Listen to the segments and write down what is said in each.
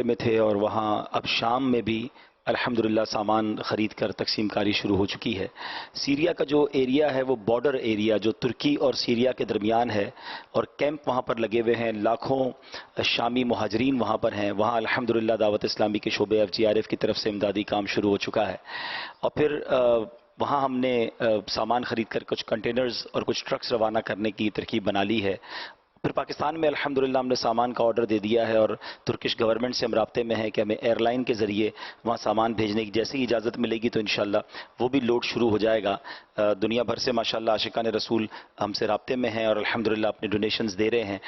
میں تھے اور وہاں اب شام میں بھی الحمدللہ سامان خرید کر تقسیم کاری شروع ہو چکی ہے۔ سیریا کا جو ایریا ہے وہ بارڈر ایریا جو ترکی اور سیریا کے درمیان ہے، اور کیمپ وہاں پر لگے ہوئے ہیں، لاکھوں شامی مہاجرین وہاں پر ہیں۔ وہاں الحمدللہ دعوت اسلامی کے شعبے FGRF کی طرف سے امدادی کام شروع ہو چکا ہے، اور پھر وہاں ہم نے سامان خرید کر کچھ کنٹینرز اور کچھ ٹرکس روانہ کرنے کی ترکیب بنا لی ہے۔ پھر پاکستان میں الحمدللہ ہم نے سامان کا آرڈر دے دیا ہے، اور ترکش گورنمنٹ سے ہم رابطے میں ہیں کہ ہمیں ایئر لائن کے ذریعے وہاں سامان بھیجنے کی جیسے ہی اجازت ملے گی تو انشاءاللہ وہ بھی لوڈ شروع ہو جائے گا۔ دنیا بھر سے ماشاءاللہ عاشقان رسول ہم سے رابطے میں ہیں اور الحمدللہ اپنے ڈونیشنز دے رہے ہیں۔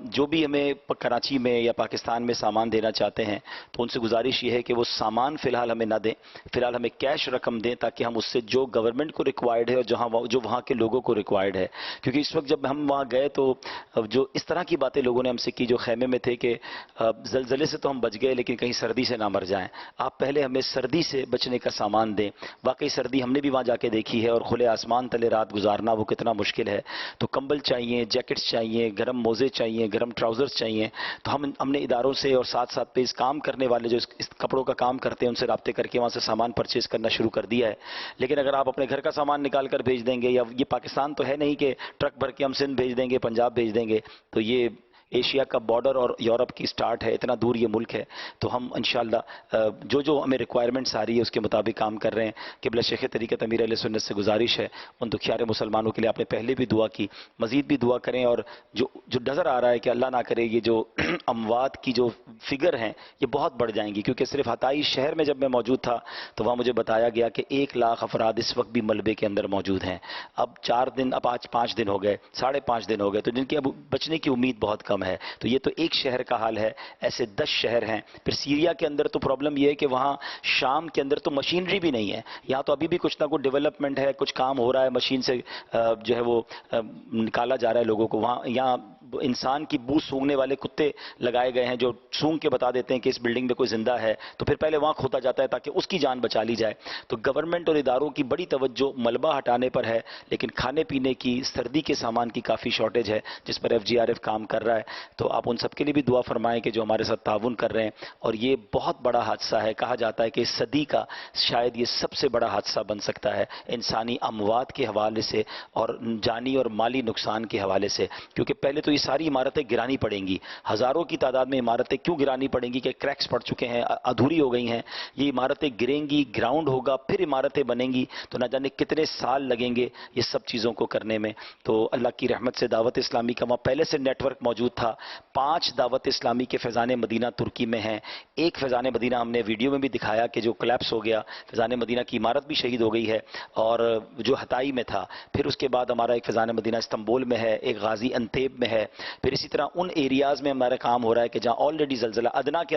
جو بھی ہمیں کراچی میں یا پاکستان میں سامان دینا چاہتے ہیں تو ان سے گزارش یہ ہے کہ وہ سامان فی الحال ہمیں نہ دیں، فی الحال ہمیں کیش رقم دیں، تاکہ ہم اس سے جو گورنمنٹ کو ریکوائرڈ ہے اور جو وہاں کے لوگوں کو ریکوائرڈ ہے، کیونکہ اس وقت جب ہم وہاں گئے تو جو اس طرح کی باتیں لوگوں نے ہم سے کی جو خیمے میں تھے کہ زلزلے سے تو ہم بچ گئے لیکن کہیں سردی سے نہ مر جائیں، آپ پہلے ہمیں سردی سے بچنے کا سامان دیں۔ واقعی سردی ہم نے بھی وہاں جا کے دیکھی ہے، اور کھلے آسمان تلے رات گزارنا وہ کتنا مشکل ہے، تو کمبل چاہیے، جیکٹس چاہیے، گرم موزے چاہیے، گرم ٹراؤزرز چاہیے۔ تو ہم نے اداروں سے اور ساتھ ساتھ پہ اس کام کرنے والے جو اس کپڑوں کا کام کرتے ہیں ان سے رابطے کر کے وہاں سے سامان پرچیز کرنا شروع کر دیا ہے۔ لیکن اگر آپ اپنے گھر کا سامان نکال کر بھیج دیں گے، یا یہ پاکستان تو ہے نہیں کہ ٹرک بھر کے ہم سندھ بھیج دیں گے، پنجاب بھیج دیں گے، تو یہ ایشیا کا بارڈر اور یورپ کی سٹارٹ ہے، اتنا دور یہ ملک ہے، تو ہم انشاءاللہ جو ہمیں ریکوائرمنٹس آ رہی ہے اس کے مطابق کام کر رہے ہیں۔ قبلہ شیخ طریقت امیر اہل سنت سے گزارش ہے ان دکھیار مسلمانوں کے لیے، آپ نے پہلے بھی دعا کی، مزید بھی دعا کریں، اور جو نظر آ رہا ہے کہ اللہ نہ کرے یہ جو اموات کی جو فگر ہیں یہ بہت بڑھ جائیں گی، کیونکہ صرف حتائی شہر میں جب میں موجود تھا تو وہاں مجھے بتایا گیا کہ 1 لاکھ افراد اس وقت بھی ملبے کے اندر موجود ہیں۔ اب 4 دن، اب آج 5 دن ہو گئے، 5.5 دن ہو گئے، تو جن کی اب بچنے کی امید بہت کم ہے۔ تو یہ تو ایک شہر کا حال ہے، ایسے 10 شہر ہیں۔ پھر سیریا کے اندر تو پرابلم یہ ہے کہ وہاں شام کے اندر تو مشینری بھی نہیں ہے، یہاں تو ابھی بھی کچھ نہ کچھ ڈیولپمنٹ ہے، کچھ کام ہو رہا ہے، مشین سے جو ہے وہ نکالا جا رہا ہے لوگوں کو۔ وہاں یہاں انسان کی بو سونگھنے والے کتے لگائے گئے ہیں جو سونگ کے بتا دیتے ہیں کہ اس بلڈنگ میں کوئی زندہ ہے، تو پھر پہلے وہاں کھودا جاتا ہے تاکہ اس کی جان بچا لی جائے۔ تو گورنمنٹ اور اداروں کی بڑی توجہ ملبہ ہٹانے پر ہے، لیکن کھانے پینے کی، سردی کے سامان کی کافی شارٹیج ہے جس پر FGRF کام کر رہا ہے۔ تو آپ ان سب کے لیے بھی دعا فرمائیں کہ جو ہمارے ساتھ تعاون کر رہے ہیں، اور یہ بہت بڑا حادثہ ہے، کہا جاتا ہے کہ اس صدی کا شاید یہ سب سے بڑا حادثہ بن سکتا ہے انسانی اموات کے حوالے سے اور جانی اور مالی نقصان کے حوالے سے، کیونکہ پہلے تو یہ ساری عمارتیں گرانی پڑیں گی، ہزاروں کی تعداد میں عمارتیں کیوں گرانی پڑیں گی کہ کریکس پڑ چکے ہیں، ادھوری ہو گئی ہیں، یہ عمارتیں گریں گی، گراؤنڈ ہوگا، پھر عمارتیں بنیں گی، تو نہ جانے کتنے سال لگیں گے یہ سب چیزوں کو کرنے میں۔ تو اللہ کی رحمت سے دعوت اسلامی کا وہاں پہلے سے نیٹ ورک موجود تھا، 5 دعوت اسلامی کے فیضان مدینہ ترکی میں ہیں۔ ایک فیضان مدینہ ہم نے ویڈیو میں بھی دکھایا کہ جو کلیپس ہو گیا، فیضان مدینہ کی عمارت بھی شہید ہو گئی ہے، اور جو حتائی میں تھا۔ پھر اس کے بعد ہمارا ایک فیضان مدینہ استنبول میں ہے، ایک غازی انتیب میں ہے، پھر اسی طرح ان ایریاز میں ہمارا کام ہو رہا ہے کہ جہاں آلریڈی زلزلہ ادنا کے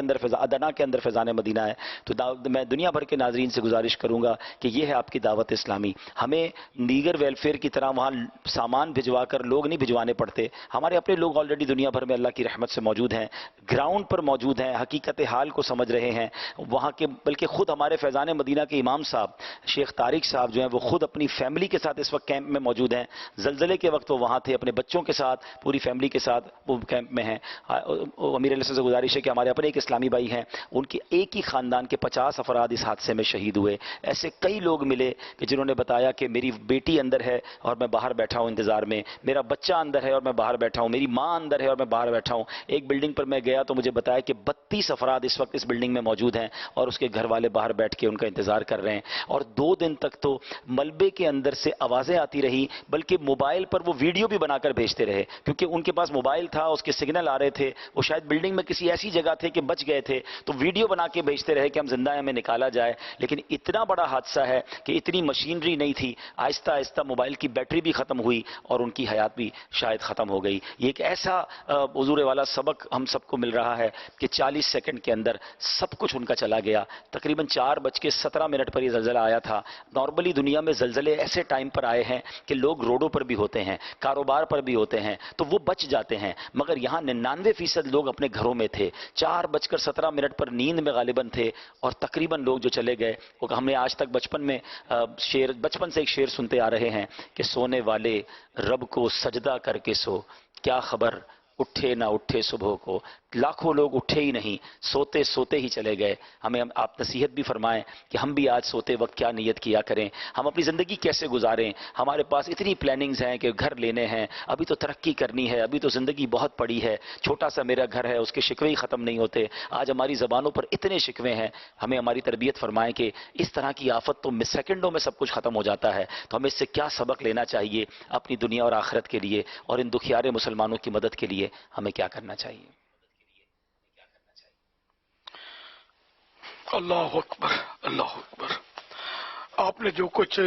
اندر فیضان مدینہ ہے۔ تو میں دنیا بھر کے ناظرین سے گزارش کروں گا کہ یہ ہے آپ کی دعوت اسلامی۔ ہمیں دیگر ویلفیئر کی طرح وہاں سامان بھجوا کر لوگ نہیں بھجوانے پڑتے، ہمارے اپنے لوگ آلریڈی دنیا بھر میں اللہ کی رحمت سے موجود ہیں، گراؤنڈ پر موجود ہیں، حقیقت حال کو سمجھ رہے ہیں وہاں کے، بلکہ خود ہمارے فیضان مدینہ کے امام صاحب شیخ طارق صاحب جو ہیں وہ خود اپنی فیملی کے ساتھ اس وقت کیمپ میں موجود ہیں، زلزلے کے وقت وہ وہاں تھے، اپنے بچوں کے ساتھ پوری فیملی کے ساتھ وہ کیمپ میں ہیں۔ امیر علیہ سے گزارش ہے کہ ہمارے اپنے ایک اسلامی بھائی ہیں، ان کے ایک ہی خاندان کے 50 افراد اس حادثے میں شہید ہوئے۔ ایسے کئی لوگ ملے کہ جنہوں نے بتایا کہ میری بیٹی اندر ہے اور میں باہر بیٹھا ہوں انتظار میں، میرا بچہ اندر ہے اور میں باہر بیٹھا ہوں، میری ماں اندر ہے اور میں باہر بیٹھا ہوں۔ ایک بلڈنگ پر میں گیا تو مجھے بتایا کہ 32 افراد اس وقت اس بلڈنگ میں موجود ہیں اور اس کے گھر والے باہر بیٹھ کے ان کا انتظار کر رہے ہیں، اور 2 دن تک تو ملبے کے اندر سے آوازیں آتی رہی، بلکہ موبائل پر وہ ویڈیو بھی بنا کر بھیجتے رہے، کیونکہ ان کے پاس موبائل تھا، اس کے سگنل آ رہے تھے، وہ شاید بلڈنگ میں کسی ایسی جگہ تھے کہ بچ گئے تھے، تو ویڈیو بنا کے بھیجتے رہے کہ ہم زندہ ہیں، ہمیں نکالا جائے۔ لیکن اتنا بڑا حادثہ ہے کہ اتنی مشینری نہیں تھی، آہستہ آہستہ موبائل کی بیٹری بھی ختم ہوئی اور ان کی حیات بھی شاید ختم ہو گئی۔ یہ ایک ایسا حضور والا سبق ہم سب کو مل رہا ہے کہ 40 سیکنڈ کے اندر سب کچھ ان کا چلا گیا۔ تقریباً 4:17 پر یہ زلزلہ آیا تھا۔ نارملی دنیا میں زلزلے ایسے ٹائم پر آئے ہیں کہ لوگ روڈوں پر بھی ہوتے ہیں، کاروبار پر بھی ہوتے ہیں، تو وہ بچ جاتے ہیں، مگر یہاں 99% لوگ اپنے گھروں میں تھے، 4:17 پر نیند میں غالباً تھے، اور تقریباً لوگ جو چلے گئے، وہ ہم نے آج تک بچپن سے ایک شعر سنتے آ رہے ہیں کہ سونے والے رب کو سجدہ کر کے سو، کیا خبر اٹھے نہ اٹھے صبح کو، لاکھوں لوگ اٹھے ہی نہیں، سوتے سوتے ہی چلے گئے۔ ہمیں آپ نصیحت بھی فرمائیں کہ ہم بھی آج سوتے وقت کیا نیت کیا کریں، ہم اپنی زندگی کیسے گزاریں۔ ہمارے پاس اتنی پلاننگز ہیں کہ گھر لینے ہیں، ابھی تو ترقی کرنی ہے، ابھی تو زندگی بہت پڑی ہے، چھوٹا سا میرا گھر ہے، اس کے شکوے ہی ختم نہیں ہوتے۔ آج ہماری زبانوں پر اتنے شکوے ہیں، ہمیں ہماری تربیت فرمائیں کہ اس طرح کی آفت تو سیکنڈوں میں سب کچھ ختم ہو جاتا ہے، تو ہمیں اس سے کیا سبق لینا چاہیے اپنی دنیا اور آخرت کے لیے، اور ان دکھیارے مسلمانوں کی مدد کے لیے ہمیں کیا کرنا چاہیے؟ اللہ اکبر، اللہ اکبر۔ آپ نے جو کچھ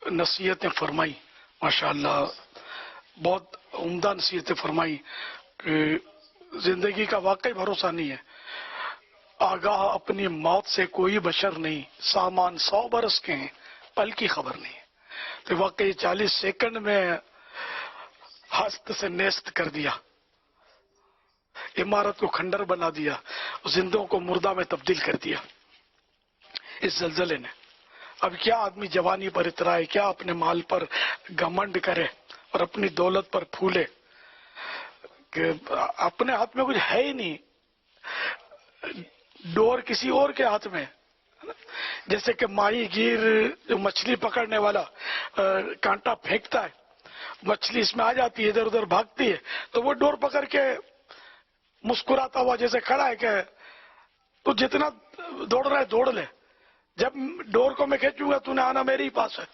نصیحتیں فرمائی، ماشاءاللہ بہت عمدہ نصیحتیں فرمائی کہ زندگی کا واقعی بھروسہ نہیں ہے، آگاہ اپنی موت سے کوئی بشر نہیں، سامان 100 برس کے ہیں، پل کی خبر نہیں۔ تو واقعی 40 سیکنڈ میں ہست سے نیست کر دیا، عمارت کو کھنڈر بنا دیا، زندوں کو مردہ میں تبدیل کر دیا اس زلزلے نے۔ اب کیا آدمی جوانی پر اترائے، کیا اپنے مال پر گھمنڈ کرے اور اپنی دولت پر پھولے کہ اپنے ہاتھ میں کچھ ہے ہی نہیں، ڈور کسی اور کے ہاتھ میں۔ جیسے کہ ماہی گیر جو مچھلی پکڑنے والا کانٹا پھینکتا ہے، مچھلی اس میں آ جاتی ہے، ادھر ادھر بھاگتی ہے، تو وہ ڈور پکڑ کے مسکراتا ہوا جیسے کھڑا ہے کہ تو جتنا دوڑ رہا ہے دوڑ لے، جب ڈور کو میں کھینچوں گا تو نے آنا میرے ہی پاس ہے۔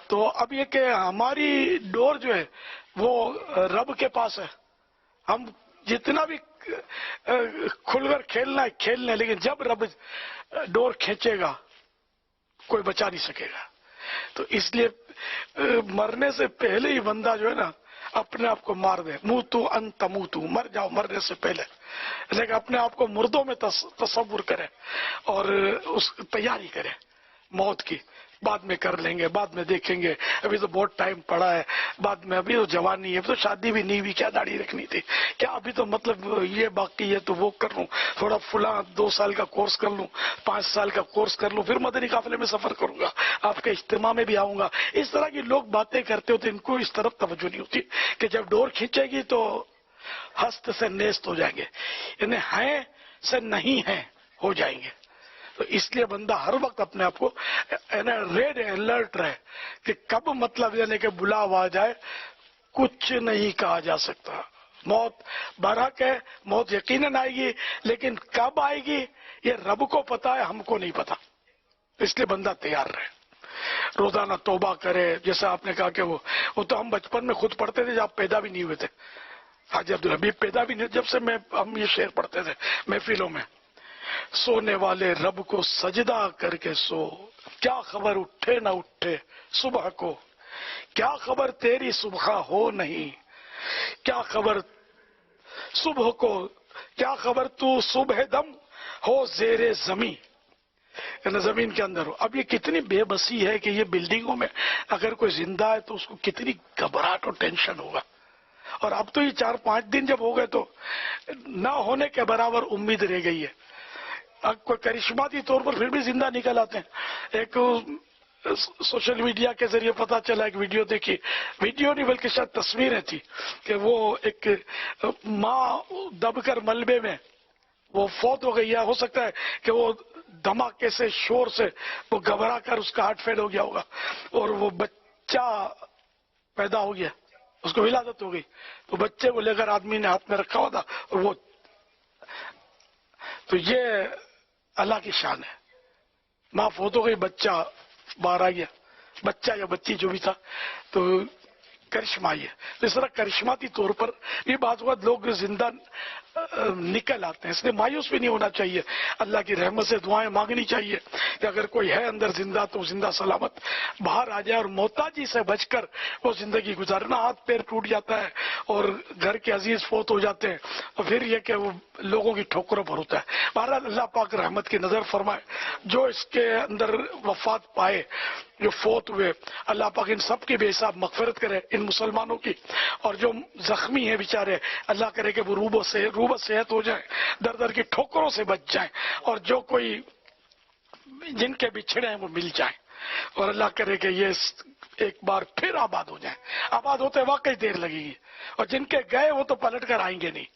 تو اب یہ کہ ہماری ڈور جو ہے وہ رب کے پاس ہے، ہم جتنا بھی کھل کر کھیلنا ہے کھیل لیں، لیکن جب رب ڈور کھینچے گا کوئی بچا نہیں سکے گا۔ تو اس لیے مرنے سے پہلے ہی بندہ جو ہے نا اپنے آپ کو مار دے، موتو ان تموتو، مر جاؤ مرنے سے پہلے، لیکن اپنے آپ کو مردوں میں تصور کرے اور اس تیاری کرے موت کی، بعد میں کر لیں گے، بعد میں دیکھیں گے، ابھی تو بہت ٹائم پڑا ہے، بعد میں ابھی تو جوانی ہے، ابھی تو شادی بھی نہیں ہوئی، کیا داڑھی رکھنی تھی، کیا ابھی تو مطلب یہ باقی ہے تو وہ کر لوں، تھوڑا فلاں 2 سال کا کورس کر لوں، 5 سال کا کورس کر لوں، پھر مدنی قافلے میں سفر کروں گا، آپ کے اجتماع میں بھی آؤں گا۔ اس طرح کی لوگ باتیں کرتے ہوتے ان کو اس طرف توجہ نہیں ہوتی کہ جب ڈور کھینچے گی تو ہست سے نیست ہو جائیں گے، یعنی ہیں سے نہیں ہیں ہو جائیں گے۔ تو اس لیے بندہ ہر وقت اپنے آپ کو ریڈ الرٹ رہے کہ کب مطلب یعنی کہ بلاوا آ جائے، کچھ نہیں کہا جا سکتا۔ موت برحق ہے، موت یقیناً آئے گی، لیکن کب آئے گی یہ رب کو پتا ہے، ہم کو نہیں پتا، اس لیے بندہ تیار رہے، روزانہ توبہ کرے۔ جیسا آپ نے کہا کہ وہ تو ہم بچپن میں خود پڑھتے تھے جب آپ پیدا بھی نہیں ہوئے تھے، حاجی عبدالحبیب پیدا بھی نہیں، جب سے ہم یہ شعر پڑھتے تھے محفلوں میں، سونے والے رب کو سجدہ کر کے سو، کیا خبر اٹھے نہ اٹھے صبح کو، کیا خبر تیری صبح ہو نہیں، کیا خبر صبح کو، کیا خبر تو صبح دم ہو زیر زمین، یعنی زمین کے اندر ہو۔ اب یہ کتنی بے بسی ہے کہ یہ بلڈنگوں میں اگر کوئی زندہ ہے تو اس کو کتنی گھبراہٹ اور ٹینشن ہوگا، اور اب تو یہ 4-5 دن جب ہو گئے تو نہ ہونے کے برابر امید رہ گئی ہے۔ اب کوئی کرشماتی طور پر پھر بھی زندہ نکل آتے ہیں۔ ایک سوشل میڈیا کے ذریعے پتا چلا، ایک ویڈیو دیکھی، ویڈیو نہیں بلکہ شاید تصویریں تھی کہ وہ ایک ماں دب کر ملبے میں وہ فوت ہو گئی ہے، ہو سکتا ہے کہ وہ دھماکے سے شور سے وہ گھبرا کر اس کا ہارٹ فیل ہو گیا ہوگا، اور وہ بچہ پیدا ہو گیا، اس کو ولادت ہو گئی، تو بچے کو لے کر آدمی نے ہاتھ میں رکھا ہوا تھا، اور وہ تو یہ اللہ کی شان ہے، ماں فوت ہو گئی، بچہ باہر آ گیا، بچہ یا بچی جو بھی تھا، تو کرشمہ ہے۔ تو اس طرح کرشماتی طور پر یہ بات وقت لوگ زندہ نکل آتے ہیں، اس لیے مایوس بھی نہیں ہونا چاہیے، اللہ کی رحمت سے دعائیں مانگنی چاہیے کہ اگر کوئی ہے اندر زندہ تو زندہ سلامت باہر آ جائے، اور محتاجی سے بچ کر وہ زندگی گزارنا۔ ہاتھ پیر ٹوٹ جاتا ہے اور گھر کے عزیز فوت ہو جاتے ہیں، اور پھر یہ کہ وہ لوگوں کی ٹھوکروں پر ہوتا ہے۔ بہرحال اللہ پاک رحمت کی نظر فرمائے، جو اس کے اندر وفات پائے، جو فوت ہوئے، اللہ پاک ان سب کی بے حساب مغفرت کرے، ان مسلمانوں کی، اور جو زخمی ہیں بیچارے اللہ کرے کہ وہ روب صحت ہو جائیں، در در کی ٹھوکروں سے بچ جائیں، اور جو کوئی جن کے بچھڑے ہیں وہ مل جائیں، اور اللہ کرے کہ یہ ایک بار پھر آباد ہو جائیں۔ آباد ہوتے واقعی دیر لگے گی، اور جن کے گئے وہ تو پلٹ کر آئیں گے نہیں،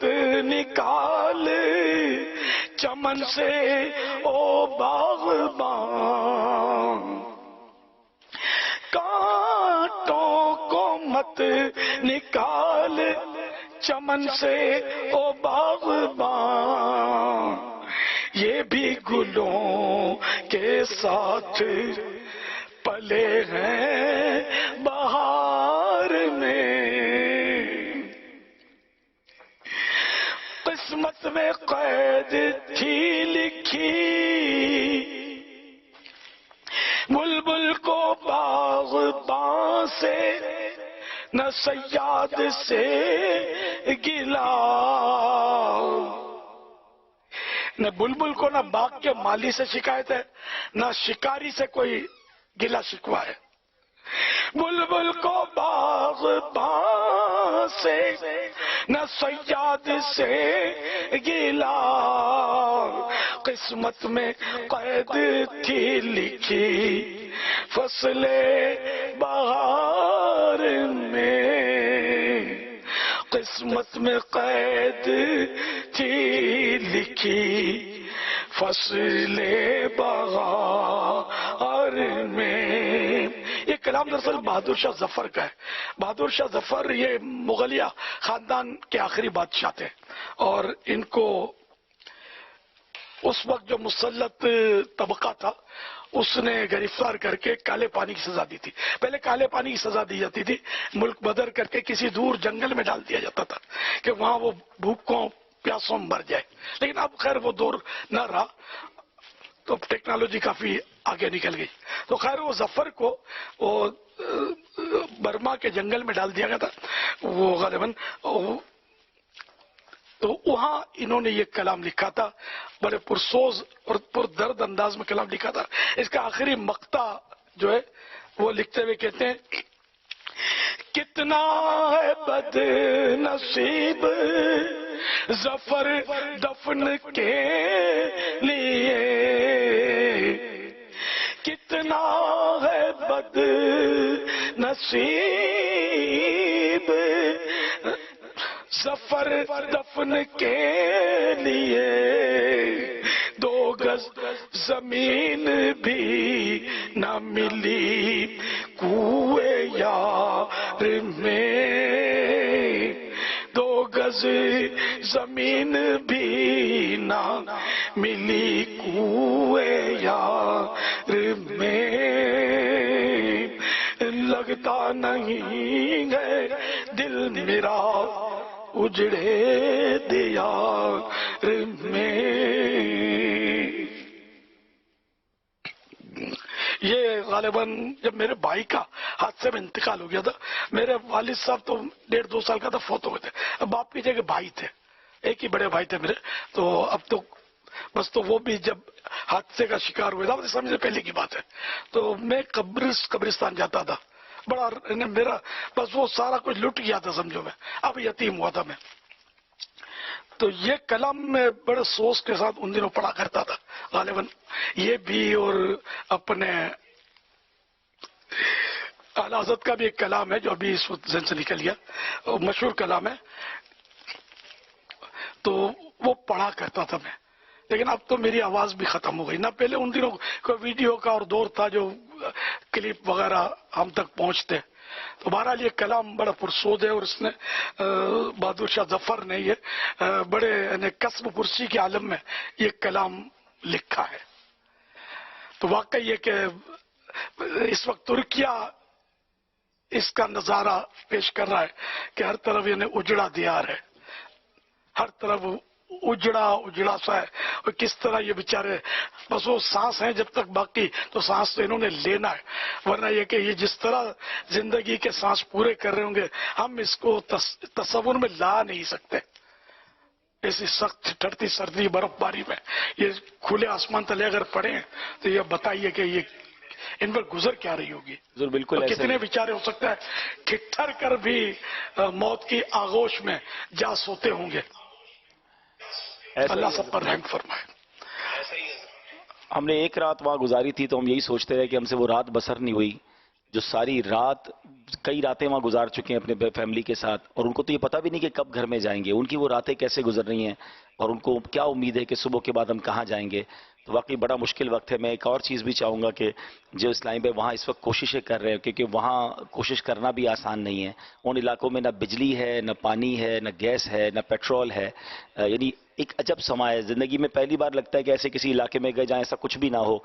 مت نکال چمن سے او باغبان، کانٹوں کو مت نکال چمن سے او باغبان، یہ بھی گلوں کے ساتھ پلے ہیں بہار میں، قسمت میں قید تھی لکھی بلبل کو باغباں سے، نہ صیاد سے گلا، نہ بلبل کو نہ باغ کے مالی سے شکایت ہے، نہ شکاری سے کوئی گلا شکوا ہے۔ بلبل کو باغباں سے نہ صیاد سے گلا، قسمت میں قید تھی لکھی فصل بہار میں، قسمت میں قید تھی لکھی فصل بہار میں۔ یہ کلام دراصل بہادر شاہ ظفر کا ہے۔ بہادر شاہ ظفر یہ مغلیہ خاندان کے آخری بادشاہ تھے، اور ان کو اس وقت جو مسلط طبقہ تھا اس نے گرفتار کر کے کالے پانی کی سزا دی تھی۔ پہلے کالے پانی کی سزا دی جاتی تھی، ملک بدر کر کے کسی دور جنگل میں ڈال دیا جاتا تھا کہ وہاں وہ بھوکوں پیاسوں مر جائے، لیکن اب خیر وہ دور نہ رہا، تو ٹیکنالوجی کافی آگے نکل گئی۔ تو خیر وہ ظفر کو وہ برما کے جنگل میں ڈال دیا گیا تھا، وہ غالباً تو وہاں انہوں نے یہ کلام لکھا تھا، بڑے پرسوز اور پردرد انداز میں کلام لکھا تھا۔ اس کا آخری مقطع جو ہے وہ لکھتے ہوئے کہتے ہیں، کتنا ہے بد نصیب ظفر دفن کے لیے، کتنا ہے بد نصیب ظفر دفن کے لیے، 2 گز زمین بھی نہ ملی کوئے یار میں، 2 گز زمین بھی نہ ملی کوئے یار میں، لگتا نہیں ہے دل میرا اجڑے دیار میں۔ یہ غالباً جب میرے بھائی کا حادثے میں انتقال ہو گیا تھا، میرے والد صاحب تو 1.5-2 سال کا تھا، فوت ہو گئے تھے، باپ کی جگہ بھائی تھے، ایک ہی بڑے بھائی تھے میرے، تو اب تو بس تو وہ بھی جب حادثے کا شکار ہوئے تھا، سمجھے پہلے کی بات ہے، تو میں قبرستان جاتا تھا، بڑا میرا بس وہ سارا کچھ لٹ گیا تھا سمجھو، میں اب یتیم ہوا تھا میں۔ تو یہ کلام میں بڑے سوچ کے ساتھ ان دنوں پڑھا کرتا تھا غالباً، یہ بھی، اور اپنے اعلی حضرت کا بھی ایک کلام ہے جو ابھی اس وقت ذہن سے نکل گیا، مشہور کلام ہے، تو وہ پڑھا کرتا تھا میں، لیکن اب تو میری آواز بھی ختم ہو گئی، نہ پہلے ان دنوں کوئی ویڈیو کا اور دور تھا جو کلپ وغیرہ ہم تک پہنچتے۔ تو بہرحال یہ کلام بڑا پرسود ہے، اور اس نے بہادر شاہ ظفر نے یہ بڑے کسب پرسی کے عالم میں یہ کلام لکھا ہے۔ تو واقعی یہ کہ اس وقت ترکیہ اس کا نظارہ پیش کر رہا ہے کہ ہر طرف اجڑا دیار ہے، ہر طرف اجڑا سا ہے، اور کس طرح یہ بیچارے بس وہ سانس ہیں جب تک باقی، تو سانس تو انہوں نے لینا ہے، ورنہ یہ کہ یہ جس طرح زندگی کے سانس پورے کر رہے ہوں گے ہم اس کو تصور میں لا نہیں سکتے۔ ایسی سخت ٹھٹتی سردی برف باری میں یہ کھلے آسمان تلے اگر پڑے تو یہ بتائیے کہ یہ ان پر گزر کیا رہی ہوگی، بالکل کتنے بیچارے ہو سکتا ہے ٹھٹھر کر بھی موت کی آغوش میں جا سوتے ہوں گے۔ اللہ سب پر رحم فرمائے۔ ہم نے ایک رات وہاں گزاری تھی تو ہم یہی سوچتے رہے کہ ہم سے وہ رات بسر نہیں ہوئی جو ساری رات کئی راتیں وہاں گزار چکے ہیں اپنے فیملی کے ساتھ، اور ان کو تو یہ پتہ بھی نہیں کہ کب گھر میں جائیں گے، ان کی وہ راتیں کیسے گزر رہی ہیں اور ان کو کیا امید ہے کہ صبح کے بعد ہم کہاں جائیں گے. تو واقعی بڑا مشکل وقت ہے. میں ایک اور چیز بھی چاہوں گا کہ جو اسلام پہ وہاں اس وقت کوششیں کر رہے ہیں، کیونکہ وہاں کوشش کرنا بھی آسان نہیں ہے. ان علاقوں میں نہ بجلی ہے، نہ پانی ہے، نہ گیس ہے، نہ پیٹرول ہے. یعنی ایک عجب سما ہے. زندگی میں پہلی بار لگتا ہے کہ ایسے کسی علاقے میں گئے جہاں ایسا کچھ بھی نہ ہو.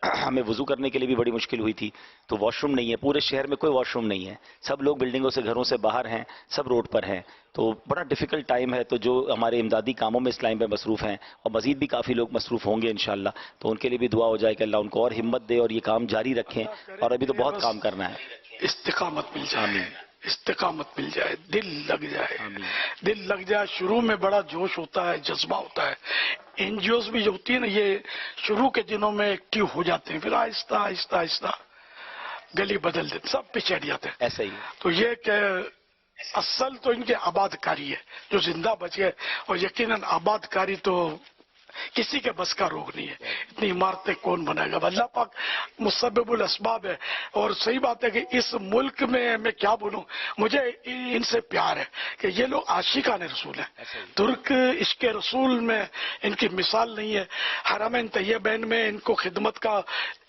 ہمیں وضو کرنے کے لیے بھی بڑی مشکل ہوئی تھی، تو واش روم نہیں ہے، پورے شہر میں کوئی واش روم نہیں ہے، سب لوگ بلڈنگوں سے گھروں سے باہر ہیں، سب روڈ پر ہیں. تو بڑا ڈیفیکلٹ ٹائم ہے. تو جو ہمارے امدادی کاموں میں اسلام پہ مصروف ہیں، اور مزید بھی کافی لوگ مصروف ہوں گے انشاءاللہ، تو ان کے لیے بھی دعا ہو جائے کہ اللہ ان کو اور ہمت دے اور یہ کام جاری رکھیں. اور ابھی تو بہت کام کرنا ہے. استقامت مل جائے، آمین. استقامت مل جائے، دل لگ جائے، آمین. دل لگ جائے. شروع میں بڑا جوش ہوتا ہے، جذبہ ہوتا ہے. این جی اوز بھی جو ہوتی ہے نا، یہ شروع کے دنوں میں ایکٹیو ہو جاتے ہیں، پھر آہستہ آہستہ آہستہ گلی بدل دیتے، سب پیچھے ہٹ جاتے ہیں. ایسا ہی. تو یہ کہ اصل تو ان کے آباد کاری ہے جو زندہ بچ گئے، اور یقیناً آباد کاری تو کسی کے بس کا روگ نہیں ہے. اتنی عمارتیں کون بنائے گا؟ اللہ پاک مسبب الاسباب ہے. اور صحیح بات ہے کہ اس ملک میں کیا بولوں، مجھے ان سے پیار ہے کہ یہ لوگ عاشقان رسول ہیں. ترک عشق رسول میں ان کی مثال نہیں ہے. حرمین طیبین میں ان کو خدمت کا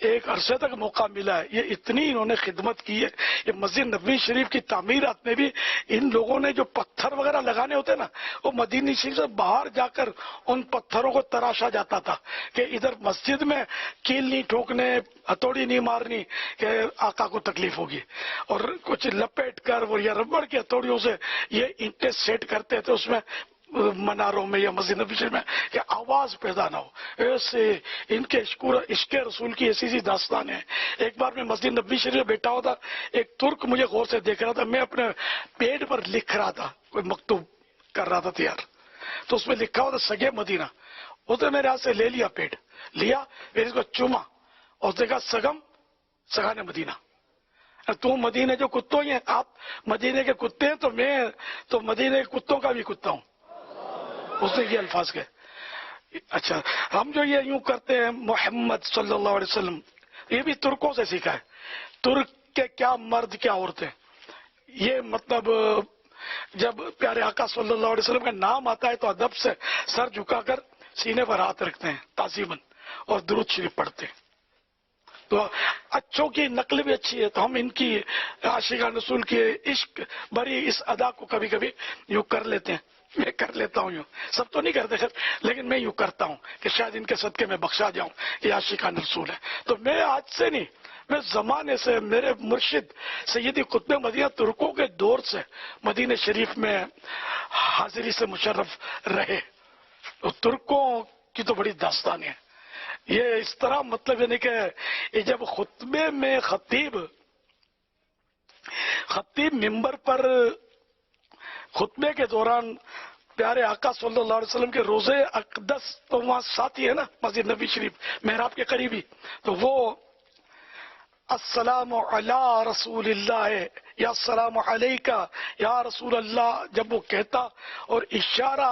ایک عرصے تک موقع ملا ہے. یہ اتنی انہوں نے خدمت کی ہے. یہ مسجد نبوی شریف کی تعمیرات میں بھی ان لوگوں نے جو پتھر وغیرہ لگانے ہوتے نا، وہ مدینہ شریف سے باہر جا کر ان پتھروں کو تراشا جاتا تھا کہ ادھر مسجد میں کیل نہیں ٹھوکنے، ہتھوڑی نہیں مارنی کہ آقا کو تکلیف ہوگی، اور کچھ لپیٹ کر وہ یا ربڑ کی ہتھوڑیوں سے یہ اینٹیں سیٹ کرتے تھے اس میں مناروں میں یا مسجد نبوی شریف میں کہ آواز پیدا نہ ہو. ایسے ان کے عشق رسول کی ایسی سی داستان ہے. ایک بار میں مسجد نبوی شریف میں بیٹھا ہوا تھا، ایک ترک مجھے غور سے دیکھ رہا تھا. میں اپنے پیٹ پر لکھ رہا تھا، کوئی مکتوب کر رہا تھا تیار، تو اس میں لکھا ہوا تھا سگے مدینہ. اس نے میرے ہاتھ سے لے لیا، پیٹ لیا، پھر اس کو چوما اور دیکھا سگم سگانے مدینہ. تو مدینے جو کتوں ہی ہیں، آپ مدینے کے کتے ہیں، تو میں تو مدینے کے کتوں کا بھی کتا ہوں. اس نے یہ الفاظ کہے. اچھا، ہم جو یہ یوں کرتے ہیں محمد صلی اللہ علیہ وسلم، یہ بھی ترکوں سے سیکھا ہے. ترک کے کیا مرد کیا عورتیں، یہ مطلب جب پیارے آقا صلی اللہ علیہ وسلم کا نام آتا ہے تو ادب سے سر جھکا کر سینے پر ہاتھ رکھتے ہیں تعظیماً اور درود شریف پڑھتے ہیں. تو اچھوں کی نقل بھی اچھی ہے. تو ہم ان کی عاشقان رسول کے عشق بری اس ادا کو کبھی کبھی یوں کر لیتے ہیں. میں کر لیتا ہوں یوں، سب تو نہیں کرتے خیر، لیکن میں یوں کرتا ہوں کہ شاید ان کے صدقے میں بخشا جاؤں. یہ عاشقان رسول ہے. تو میں آج سے نہیں، میں زمانے سے، میرے مرشد سیدی قطب مدینہ ترکوں کے دور سے مدینہ شریف میں حاضری سے مشرف رہے. تو ترکوں کی تو بڑی داستان ہے. یہ اس طرح مطلب یعنی کہ یہ جب خطبے میں خطیب منبر پر خطبے کے دوران پیارے آقا صلی اللہ علیہ وسلم کے روزے اقدس تو وہاں ساتھی ہے نا مسجد نبی شریف محراب کے قریبی، تو وہ السلام علی رسول اللہ یا السلام علیکہ یا رسول اللہ جب وہ کہتا اور اشارہ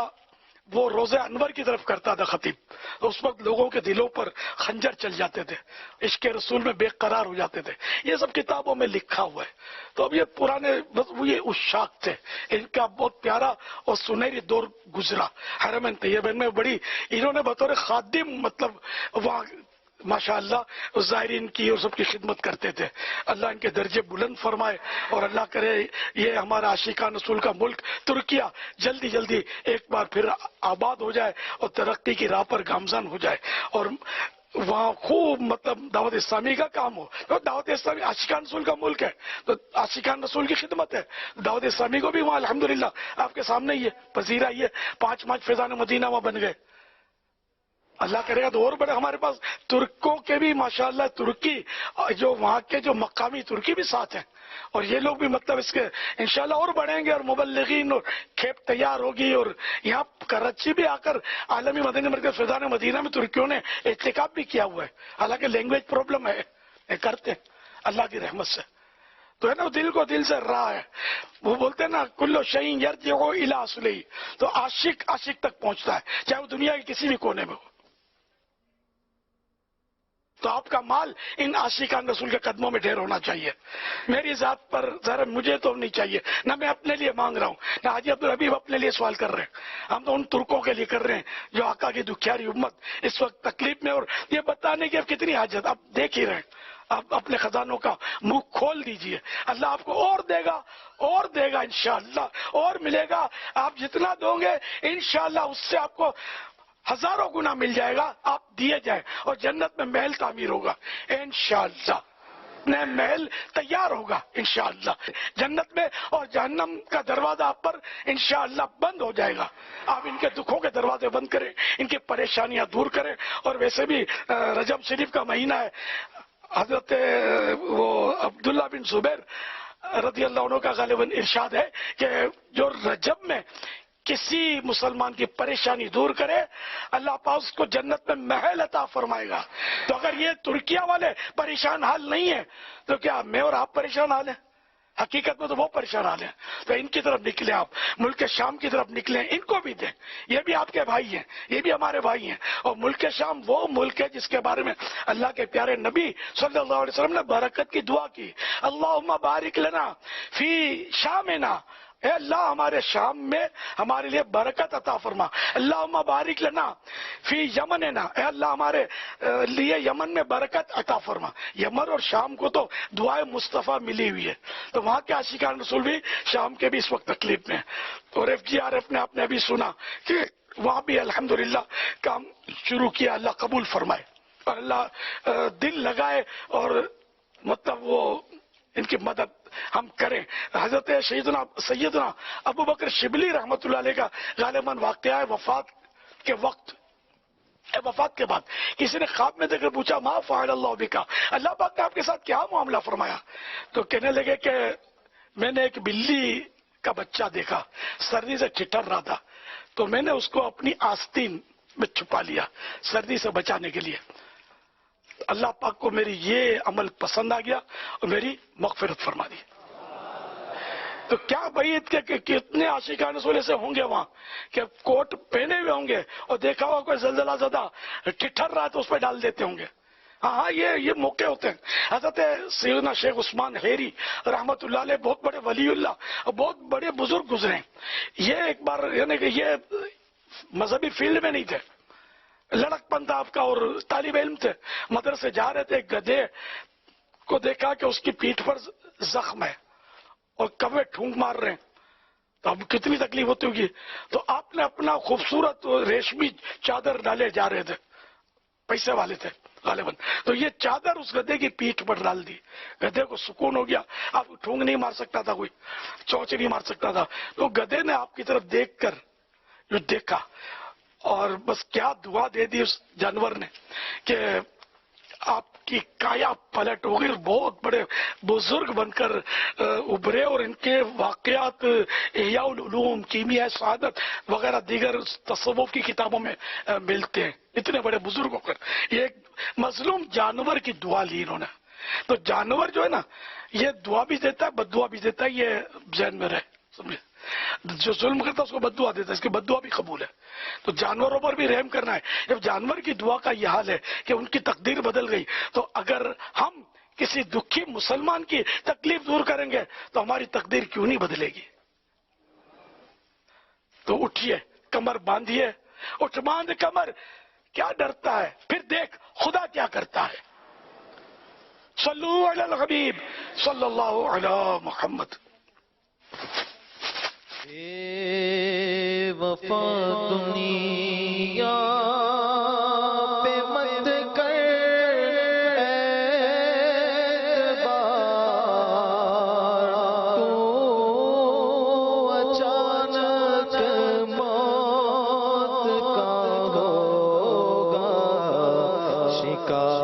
وہ روزہ انور کی طرف کرتا تھا خطیب، تو اس وقت لوگوں کے دلوں پر خنجر چل جاتے تھے، عشق رسول میں بے قرار ہو جاتے تھے. یہ سب کتابوں میں لکھا ہوا ہے. تو اب یہ پرانے وہ یہ عشاق تھے، ان کا بہت پیارا اور سنہری دور گزرا. حرمین طیبین میں بڑی انہوں نے بطور خادم مطلب وہاں ماشاء اللہ زائرین کی اور سب کی خدمت کرتے تھے. اللہ ان کے درجے بلند فرمائے، اور اللہ کرے یہ ہمارا عاشقان رسول کا ملک ترکیہ جلدی جلدی ایک بار پھر آباد ہو جائے اور ترقی کی راہ پر گامزن ہو جائے، اور وہاں خوب مطلب دعوت اسلامی کا کام ہو. تو دعوت اسلامی عاشقان رسول کا ملک ہے، تو عاشقان رسول کی خدمت ہے. دعوت اسلامی کو بھی وہاں الحمدللہ آپ کے سامنے ہی ہے، پذیرا ہی ہے. 5 فیضان مدینہ وہاں بن گئے. اللہ کرے گا تو اور بڑے ہمارے پاس ترکوں کے بھی ماشاءاللہ ترکی جو وہاں کے جو مقامی ترکی بھی ساتھ ہیں، اور یہ لوگ بھی مطلب اس کے انشاءاللہ اور بڑھیں گے، اور مبلغین اور کھیپ تیار ہوگی. اور یہاں کراچی بھی آ کر عالمی مدنی مرکز فیضان مدینہ میں ترکیوں نے اعتکاف بھی کیا ہوا ہے، حالانکہ لینگویج پرابلم ہے، کرتے ہیں اللہ کی رحمت سے. تو ہے نا، دل کو دل سے راہ ہے. وہ بولتے ہیں نا کلو شیء یرجع الی اصلہ، تو عاشق تک پہنچتا ہے چاہے وہ دنیا کے کسی بھی کونے میں ہو. تو آپ کا مال ان عاشقان رسول کے قدموں میں ڈھیر ہونا چاہیے. میری ذات پر ذرا مجھے تو نہیں چاہیے، نہ میں اپنے لیے مانگ رہا ہوں، نہ حاجی عبدالحبیب اپنے لیے سوال کر رہے ہیں. ہم تو ان ترکوں کے لیے کر رہے ہیں جو آقا کی دکھیاری امت اس وقت تکلیف میں، اور یہ بتانے کی اب کتنی حاجت، اب دیکھ ہی رہے ہیں. آپ اپنے خزانوں کا منہ کھول دیجئے، اللہ آپ کو اور دے گا، اور دے گا انشاءاللہ، اور ملے گا. آپ جتنا دو گے انشاءاللہ اس سے آپ کو ہزاروں گنا مل جائے گا. آپ دیے جائیں اور جنت میں محل تعمیر ہوگا انشاءاللہ. نئے محل تیار ہوگا انشاءاللہ جنت میں، اور جہنم کا دروازہ آپ پر انشاءاللہ بند ہو جائے گا. آپ ان کے دکھوں کے دروازے بند کریں، ان کی پریشانیاں دور کریں. اور ویسے بھی رجب شریف کا مہینہ ہے. حضرت وہ عبداللہ بن زبیر رضی اللہ عنہ کا غالباً ارشاد ہے کہ جو رجب میں کسی مسلمان کی پریشانی دور کرے اللہ پاک اس کو جنت میں محل عطا فرمائے گا. تو اگر یہ ترکیہ والے پریشان حال نہیں ہیں تو کیا میں اور آپ پریشان حال ہیں؟ حقیقت میں تو وہ پریشان حال ہیں. تو ان کی طرف نکلیں، آپ ملک شام کی طرف نکلیں، ان کو بھی دیں. یہ بھی آپ کے بھائی ہیں، یہ بھی ہمارے بھائی ہیں. اور ملک شام وہ ملک ہے جس کے بارے میں اللہ کے پیارے نبی صلی اللہ علیہ وسلم نے برکت کی دعا کی. اللہم بارک لنا فی شامنا، اے اللہ ہمارے شام میں ہمارے لیے برکت عطا فرما. اللہم بارک لنا فی یمننا، اے اللہ ہمارے لیے یمن میں برکت عطا فرما. یمن اور شام کو تو دعائے مصطفیٰ ملی ہوئی ہے. تو وہاں کے عاشقان رسول بھی شام کے بھی اس وقت تکلیف میں. اور FGRF نے آپ نے ابھی سنا کہ وہاں بھی الحمدللہ کام شروع کیا. اللہ قبول فرمائے اور اللہ دل لگائے اور مطلب وہ ان کی مدد ہم کریں. حضرت سیدنا ابو بکر شبلی رحمۃ اللہ علیہ کا غالباً واقعہ ہے وفات کے بعد کسی نے خواب میں دیکھ کر پوچھا ما فعل اللہ بکا، اللہ پاک نے آپ کے ساتھ کیا معاملہ فرمایا؟ تو کہنے لگے کہ میں نے ایک بلی کا بچہ دیکھا، سردی سے ٹھٹر رہا تھا، تو میں نے اس کو اپنی آستین میں چھپا لیا سردی سے بچانے کے لیے. اللہ پاک کو میری یہ عمل پسند آ گیا اور میری مغفرت فرما دی. تو کیا بعید کہ کتنے عاشقان رسول سے ہوں گے وہاں کہ کوٹ پہنے ہوئے ہوں گے اور دیکھا ہوا کوئی زلزلہ زدہ ٹھٹر رہا تو اس پہ ڈال دیتے ہوں گے. ہاں یہ موقع ہوتے ہیں. حضرت سیدنا شیخ عثمان حیری رحمت اللہ علیہ بہت بڑے ولی اللہ اور بہت بڑے بزرگ گزرے ہیں. یہ ایک بار یعنی کہ یہ مذہبی فیلڈ میں نہیں تھے، لڑک پن تھا آپ کا اور طالب علم تھے، مدرسے جا رہے تھے. گدھے کو دیکھا کہ اس کی پیٹھ پر زخم ہے اور کوے ٹھونک مار رہے ہیں، تو اب کتنی تکلیف ہوتی ہوگی. تو آپ نے اپنا خوبصورت ریشمی چادر ڈالے جا رہے تھے، پیسے والے تھے غالباً، تو یہ چادر اس گدھے کی پیٹھ پر ڈال دی. گدھے کو سکون ہو گیا، آپ ٹھونک نہیں مار سکتا تھا، کوئی چونچ نہیں مار سکتا تھا. تو گدھے نے آپ کی طرف دیکھ کر جو دیکھا اور بس کیا دعا دے دی اس جانور نے کہ آپ کی کایا پلٹ ہو گئی، بہت بڑے بزرگ بن کر ابھرے. اور ان کے واقعات احیاء العلوم، کیمیاء سعادت وغیرہ دیگر تصوف کی کتابوں میں ملتے ہیں. اتنے بڑے بزرگ ہو کر یہ ایک مظلوم جانور کی دعا لی انہوں نے. تو جانور جو ہے نا یہ دعا بھی دیتا ہے بد دعا بھی دیتا ہے، یہ ذہن میں رہے سمجھے. جو ظلم کرتا ہے اس کو بد دعا دیتا ہے، اس کی بد دعا بھی قبول ہے. تو جانوروں پر بھی رحم کرنا ہے. جب جانور کی دعا کا یہ حال ہے کہ ان کی تقدیر بدل گئی، تو اگر ہم کسی دکھی مسلمان کی تکلیف دور کریں گے تو ہماری تقدیر کیوں نہیں بدلے گی؟ تو اٹھیے، کمر باندھیے، اٹھ باندھ کمر، کیا ڈرتا ہے؟ پھر دیکھ خدا کیا کرتا ہے. صلو علی الحبیب صلی اللہ علی محمد. اے وفا دنیا پہ مت کر اعتبار، تو اچانک موت کا ہوگا شکار.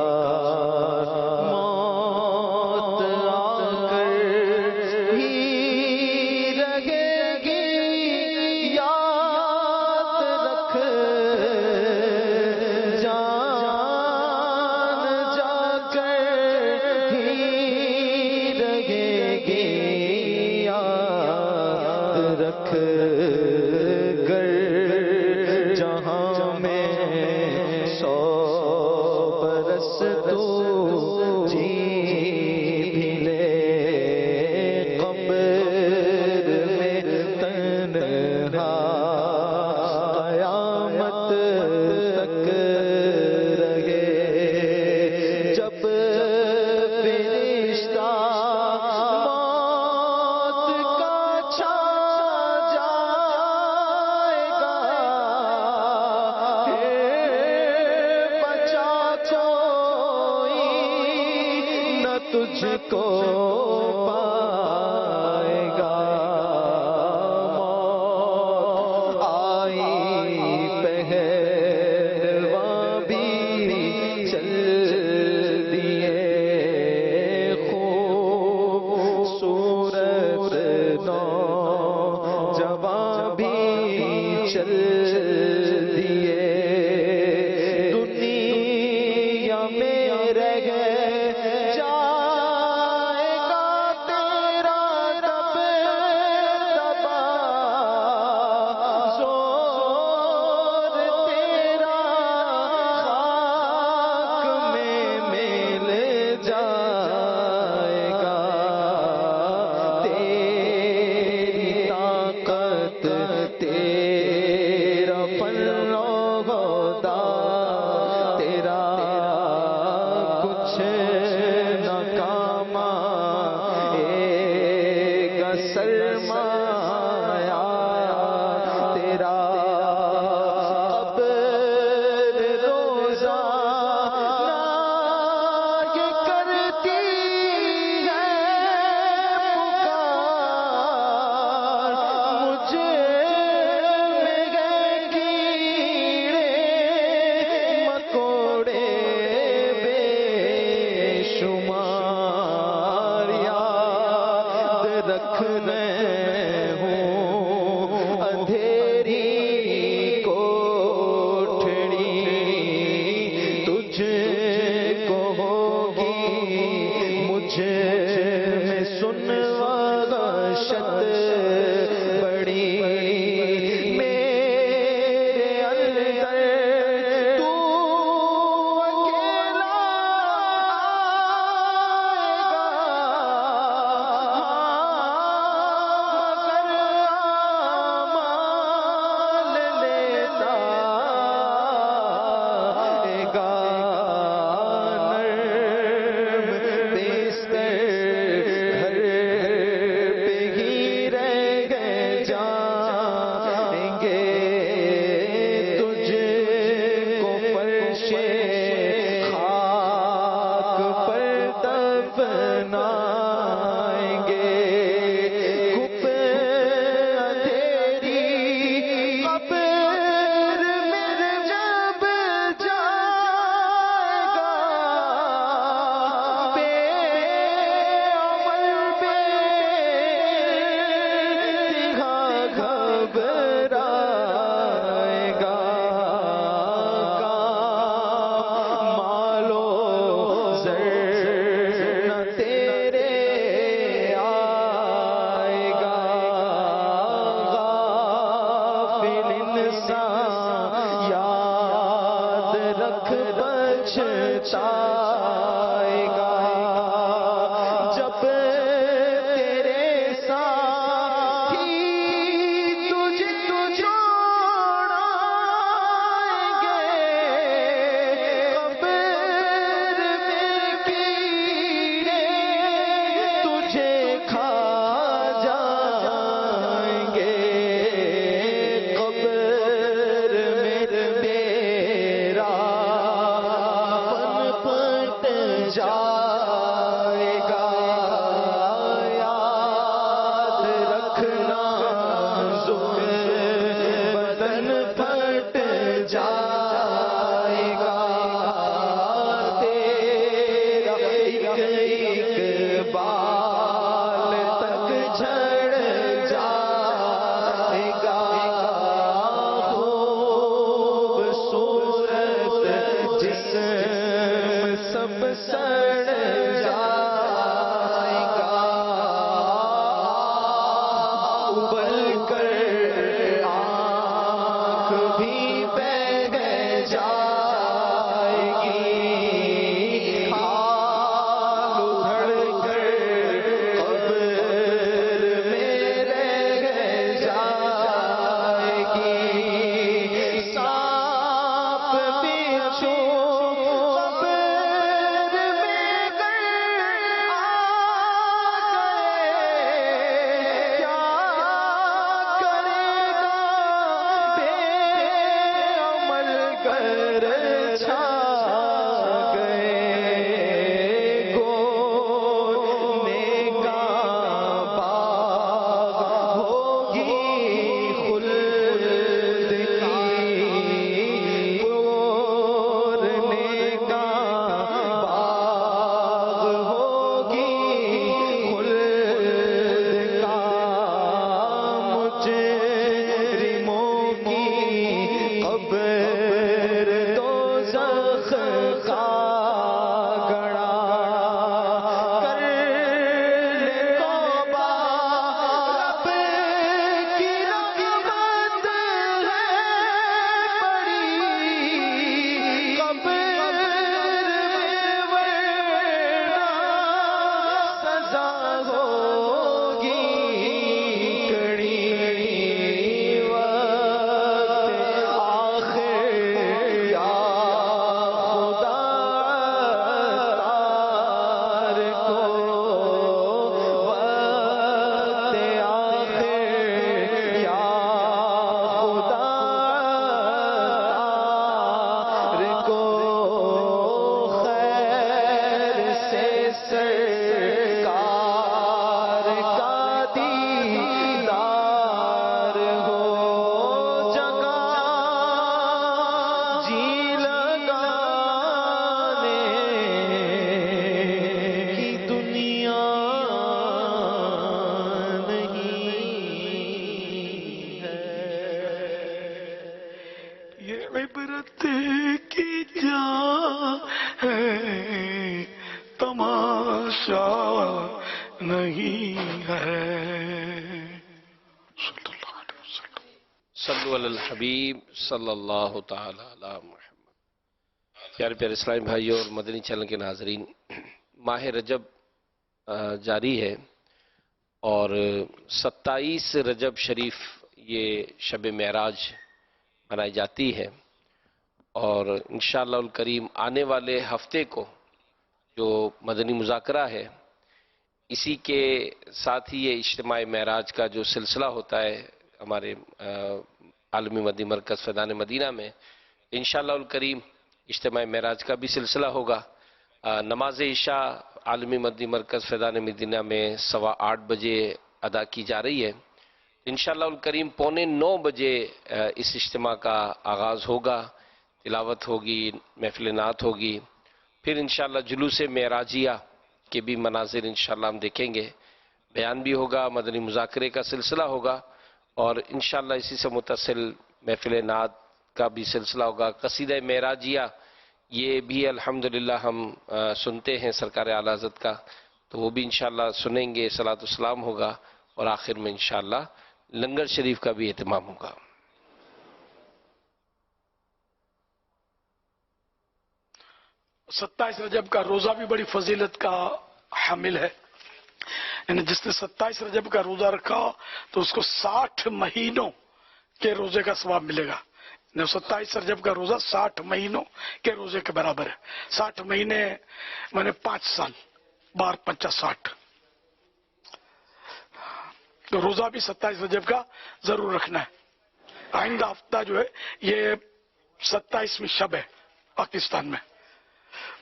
موت آ کر ہی رہے گی، یاد رکھ جان جا کر ہی رہے گی، یاد رکھ گر جہاں میں 100 برس تو تجھ کو پائے گا موت آئی پہلواں بھی چل دیے خوبصورت نوجوان بھی چل دیے دنیا میں رہ جائے گا تیرا دبدبا زور تیرا خاک میں مل جائے گا تیری طاقت تیرا تیرا کچھ نہ کام آئے گا سرمایہ تیرا قبر روزانہ یہ کرتی ہے پکار مجھے میں گئے کیڑے مکوڑے بے شمار یاد رکھنے ہوں اندھیری کوٹھڑی تجھ کو ہوگی مجھے میں سن وحشت بڑی میرے اندر تو اکیلا آئے گا نرم بستر گھر پہ ہی رہ گئے جائیں گے تجھ کو فرش خاک پر دفنائیں گے گھپ اندھیری قبر میں جب جائے گا بے عمل بے گھبرائے گا مالو زر نہ تیرے آئے گا غافل انسان یاد رکھ پچھتائے گا جب تیرے ساتھی تجھ کو چھوڑائیں گے قبر میں کیڑے تجھے کھا جائیں گے قبر میں تیرا پن پٹ جائے گا یاد رکھنا بدن پھٹ جائے گا تیرا ایک بال تک جھڑ جائے گا خوبصورت جسم سب سڑ جائے گا ابل کر آنکھ بھی بہہ جائے گی حال ادھڑ کر قبر میں رہ جائے گی سانپ بچھو قبر میں گر آ گئے کیا کرے گا بے عمل گر چھا گئے گو وقت کی جا ہے تماشا نہیں ہے. صلو علی الحبیب صلی اللہ تعالی علی محمد. پیارے پیارے اسلامی بھائیوں اور مدنی چینل کے ناظرین، ماہ رجب جاری ہے اور 27 رجب شریف یہ شب معراج منائی جاتی ہے، اور انشاءاللہ الکریم آنے والے ہفتے کو جو مدنی مذاکرہ ہے، اسی کے ساتھ ہی یہ اجتماع معراج کا جو سلسلہ ہوتا ہے ہمارے عالمی مدنی مرکز فیضان مدینہ میں، انشاءاللہ الکریم اجتماع معراج کا بھی سلسلہ ہوگا. نماز عشاء عالمی مدنی مرکز فیضان مدینہ میں 8:15 بجے ادا کی جا رہی ہے. انشاءاللہ الکریم 8:45 بجے اس اجتماع کا آغاز ہوگا، تلاوت ہوگی، محفل نعت ہوگی، پھر انشاءاللہ جلوس معراجیہ کے بھی مناظر انشاءاللہ ہم دیکھیں گے، بیان بھی ہوگا، مدنی مذاکرے کا سلسلہ ہوگا، اور انشاءاللہ اسی سے متصل محفل نعت کا بھی سلسلہ ہوگا. قصیدہ معراجیہ یہ بھی الحمدللہ ہم سنتے ہیں سرکار اعلی حضرت کا، تو وہ بھی انشاءاللہ سنیں گے، صلاۃ السلام ہوگا، اور آخر میں انشاءاللہ لنگر شریف کا بھی اہتمام ہوگا. 27 رجب کا روزہ بھی بڑی فضیلت کا حامل ہے. یعنی جس نے 27 رجب کا روزہ رکھا تو اس کو 60 مہینوں کے روزے کا ثواب ملے گا. 27 رجب کا روزہ 60 مہینوں کے روزے کے برابر ہے. 60 مہینے میں 5 سال، 12 5 60. تو روزہ بھی 27 رجب کا ضرور رکھنا ہے. آئندہ ہفتہ جو ہے یہ 27ویں شب ہے پاکستان میں،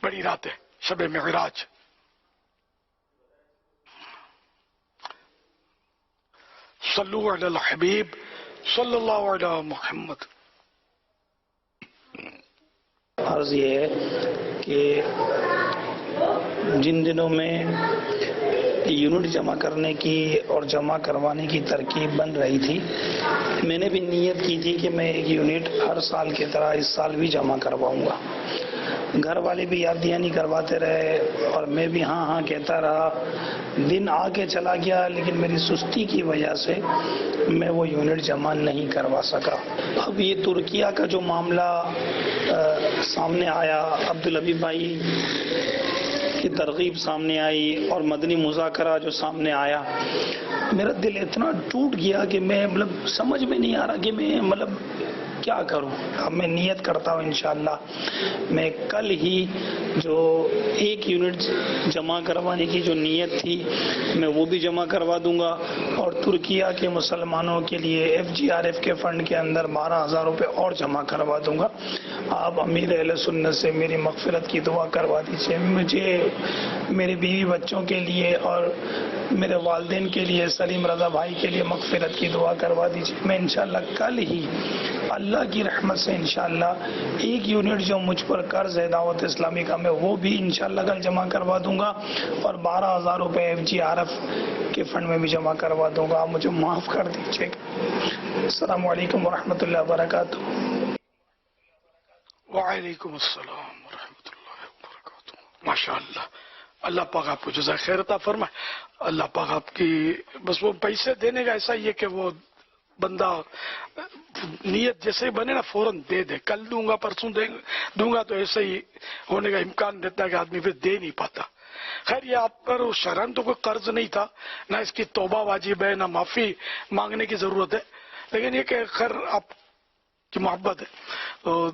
بڑی رات ہے، شب معراج. صلو علی الحبیب صلی اللہ علی محمد. عرض یہ ہے کہ جن دنوں میں یونٹ جمع کرنے کی اور جمع کروانے کی ترکیب بن رہی تھی، میں نے بھی نیت کی تھی کہ میں 1 یونٹ ہر سال کی طرح اس سال بھی جمع کرواؤں گا. گھر والے بھی یاد دہانی کرواتے رہے اور میں بھی ہاں ہاں کہتا رہا. دن آ کے چلا گیا، لیکن میری سستی کی وجہ سے میں وہ یونٹ جمع نہیں کروا سکا. اب یہ ترکیہ کا جو معاملہ سامنے آیا، عبدالحبیب بھائی کی ترغیب سامنے آئی اور مدنی مذاکرہ جو سامنے آیا، میرا دل اتنا ٹوٹ گیا کہ میں سمجھ میں نہیں آ رہا کہ میں کیا کروں. اب میں نیت کرتا ہوں انشاءاللہ میں کل ہی جو 1 یونٹ جمع کروانے کی جو نیت تھی میں وہ بھی جمع کروا دوں گا، اور ترکیہ کے مسلمانوں کے لیے FGRF کے فنڈ کے اندر 12,000 روپے اور جمع کروا دوں گا. آپ امیر اہل سنت سے میری مغفرت کی دعا کروا دیجیے. مجھے میرے بیوی بچوں کے لیے اور میرے والدین کے لیے، سلیم رضا بھائی کے لیے مغفرت کی دعا کروا دیجیے. میں انشاءاللہ کل ہی اللہ کی رحمت سے انشاءاللہ 1 یونٹ جو مجھ پر قرض ہے دعوت اسلامی کا، میں وہ بھی انشاءاللہ کل جمع کروا دوں گا، اور 12,000 روپے FGRF کے فنڈ میں بھی جمع کروا دوں گا. آپ مجھے معاف کر دیجیے. السلام علیکم ورحمۃ اللہ وبرکاتہ. وعلیکم السلام ورحمۃ اللہ وبرکاتہ. ماشاءاللہ، اللہ پاک آپ کو جزائے خیر عطا فرمائے. اللہ پاک آپ کی بس وہ پیسے دینے کا ایسا ہی ہے کہ وہ بندہ نیت جیسے ہی بنے نا فوراً دے دے. کل دوں گا، پرسوں دوں گا، تو ایسے ہی ہونے کا امکان رہتا ہے کہ آدمی پھر دے نہیں پاتا. خیر یہ آپ پر شرعاً تو کوئی قرض نہیں تھا، نہ اس کی توبہ واجب ہے، نہ معافی مانگنے کی ضرورت ہے، لیکن یہ کہ خیر آپ کی محبت ہے تو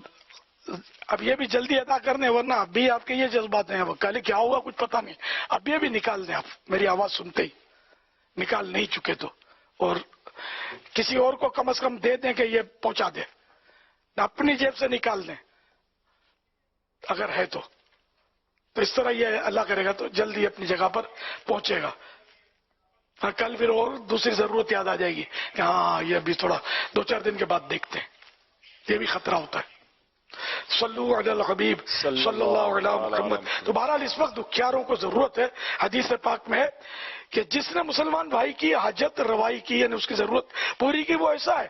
اب یہ بھی جلدی ادا کرنے، ورنہ اب بھی آپ کے یہ جذبات ہیں. کل کیا ہوگا کچھ پتہ نہیں. اب یہ بھی نکال دیں، آپ میری آواز سنتے ہی نکال نہیں چکے تو، اور کسی اور کو کم از کم دے دیں کہ یہ پہنچا دے، اپنی جیب سے نکال دیں اگر ہے تو اس طرح یہ اللہ کرے گا تو جلدی اپنی جگہ پر پہنچے گا. کل پھر اور دوسری ضرورت یاد آ جائے گی کہ ہاں یہ بھی تھوڑا 2-4 دن کے بعد دیکھتے ہیں. یہ بھی خطرہ ہوتا ہے. صلو علی الحبیب صلی اللہ علیہ محمد. تو بہرحال اس وقت دکھیاروں کو ضرورت ہے. حدیث پاک میں ہے کہ جس نے مسلمان بھائی کی حاجت روائی کی یعنی اس کی ضرورت پوری کی وہ ایسا ہے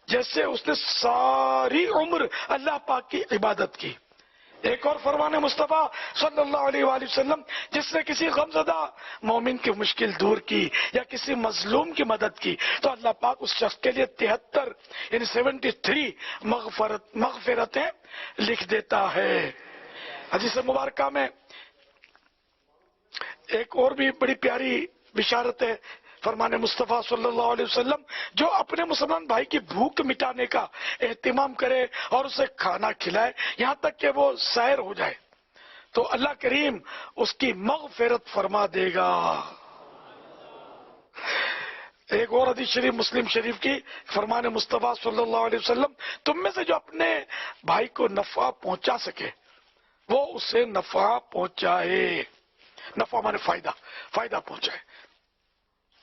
جیسے اس نے ساری عمر اللہ پاک کی عبادت کی. ایک اور فرمان مصطفیٰ صلی اللہ علیہ وآلہ وسلم جس نے کسی غمزدہ مومن کی مشکل دور کی یا کسی مظلوم کی مدد کی تو اللہ پاک اس شخص کے لیے 73 یعنی 73 مغفرتیں لکھ دیتا ہے. حدیث مبارکہ میں ایک اور بھی بڑی پیاری بشارت ہے. فرمان مصطفیٰ صلی اللہ علیہ وسلم جو اپنے مسلمان بھائی کی بھوک مٹانے کا اہتمام کرے اور اسے کھانا کھلائے یہاں تک کہ وہ سیر ہو جائے تو اللہ کریم اس کی مغفرت فرما دے گا. ایک اور حدیث شریف مسلم شریف کی فرمان مصطفیٰ صلی اللہ علیہ وسلم تم میں سے جو اپنے بھائی کو نفع پہنچا سکے وہ اسے نفع پہنچائے. نفع مانے فائدہ پہنچائے.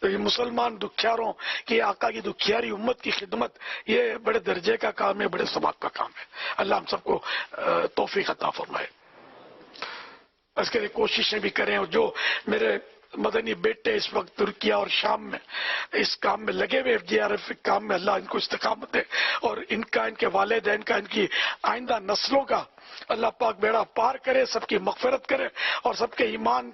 تو یہ مسلمان دکھیاروں کی آقا کی دکھیاری امت کی خدمت یہ بڑے درجے کا کام ہے, بڑے ثواب کا کام ہے. اللہ ہم سب کو توفیق عطا فرمائے. اس کے لیے کوششیں بھی کریں. اور جو میرے مدنی بیٹے اس وقت ترکیہ اور شام میں اس کام میں لگے ہوئے FGRF کام میں اللہ ان کو استقامت دے اور ان کا ان کے والدین کا ان کی آئندہ نسلوں کا اللہ پاک بیڑا پار کرے, سب کی مغفرت کرے اور سب کے ایمان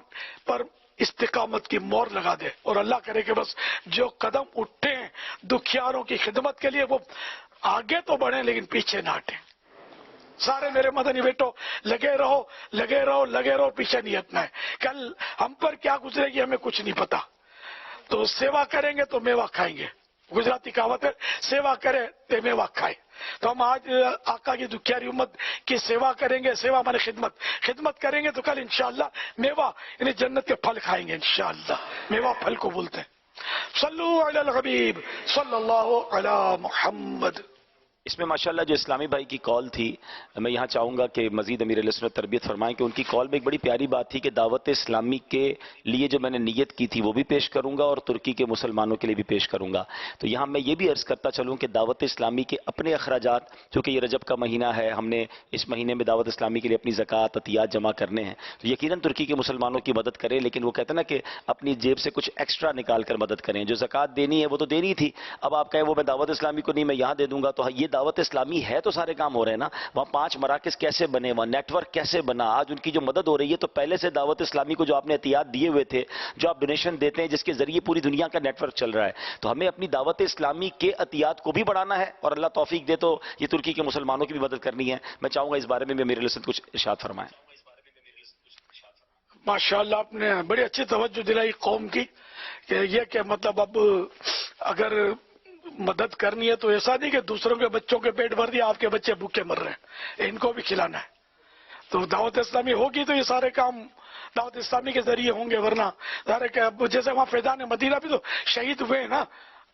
پر استقامت کی مور لگا دے. اور اللہ کرے کہ بس جو قدم اٹھتے ہیں دکھیاروں کی خدمت کے لیے وہ آگے تو بڑھیں لیکن پیچھے نہ ہٹیں. سارے میرے مدنی بیٹو لگے رہو, پیچھے نہیں ہٹنا ہے. کل ہم پر کیا گزرے گی ہمیں کچھ نہیں پتا. تو سیوا کریں گے تو میوہ کھائیں گے. گجراتی کہاوت ہے سیوا کرے تے میوہ کھائے. تو ہم آج آقا کی دکھیاری امت کی سیوا کریں گے. سیوا مانے خدمت کریں گے تو کل انشاءاللہ میوہ یعنی جنت کے پھل کھائیں گے انشاءاللہ. میوہ پھل کو بولتے ہیں. صلو علی الحبیب صلی اللہ علی محمد. اس میں ماشاءاللہ جو اسلامی بھائی کی کال تھی میں یہاں چاہوں گا کہ مزید امیر علیہ السنت تربیت فرمائیں کہ ان کی کال میں ایک بڑی پیاری بات تھی کہ دعوت اسلامی کے لیے جو میں نے نیت کی تھی وہ بھی پیش کروں گا اور ترکی کے مسلمانوں کے لیے بھی پیش کروں گا. تو یہاں میں یہ بھی عرض کرتا چلوں کہ دعوت اسلامی کے اپنے اخراجات چونکہ یہ رجب کا مہینہ ہے ہم نے اس مہینے میں دعوت اسلامی کے لیے اپنی زکوٰۃ عطیات جمع کرنے ہیں تو یقیناً ترکی کے مسلمانوں کی مدد کریں لیکن وہ کہتے ہیں نا کہ اپنی جیب سے کچھ ایکسٹرا نکال کر مدد کریں. جو زکوٰۃ دینی ہے وہ تو دینی تھی, اب آپ کہیں وہ میں دعوت اسلامی کو نہیں میں یہاں دے دوں گا تو یہ دعوت اسلامی ہے تو سارے کام ہو رہے ہیں نا. وہاں 5 مراکز کیسے بنے, وہاں نیٹ ورک کیسے بنا, آج ان کی جو مدد ہو رہی ہے تو پہلے سے دعوت اسلامی کو جو آپ نے عطیات دیے ہوئے تھے جو آپ ڈونیشن دیتے ہیں جس کے ذریعے پوری دنیا کا نیٹ ورک چل رہا ہے تو ہمیں اپنی دعوت اسلامی کے عطیات کو بھی بڑھانا ہے اور اللہ توفیق دے تو یہ ترکی کے مسلمانوں کی بھی مدد کرنی ہے. میں چاہوں گا اس بارے میں میرے لیے کچھ ارشاد فرمائیں. ماشاءاللہ آپ نے بڑی اچھی توجہ دلائی قوم کی کہ یہ کہ مطلب اب اگر مدد کرنی ہے تو ایسا نہیں کہ دوسروں کے بچوں کے پیٹ بھر دیا آپ کے بچے بھوکے مر رہے ہیں, ان کو بھی کھلانا ہے. تو دعوت اسلامی ہوگی تو یہ سارے کام دعوت اسلامی کے ذریعے ہوں گے, ورنہ سارے جیسے وہاں فیضان مدینہ بھی تو شہید ہوئے ہیں نا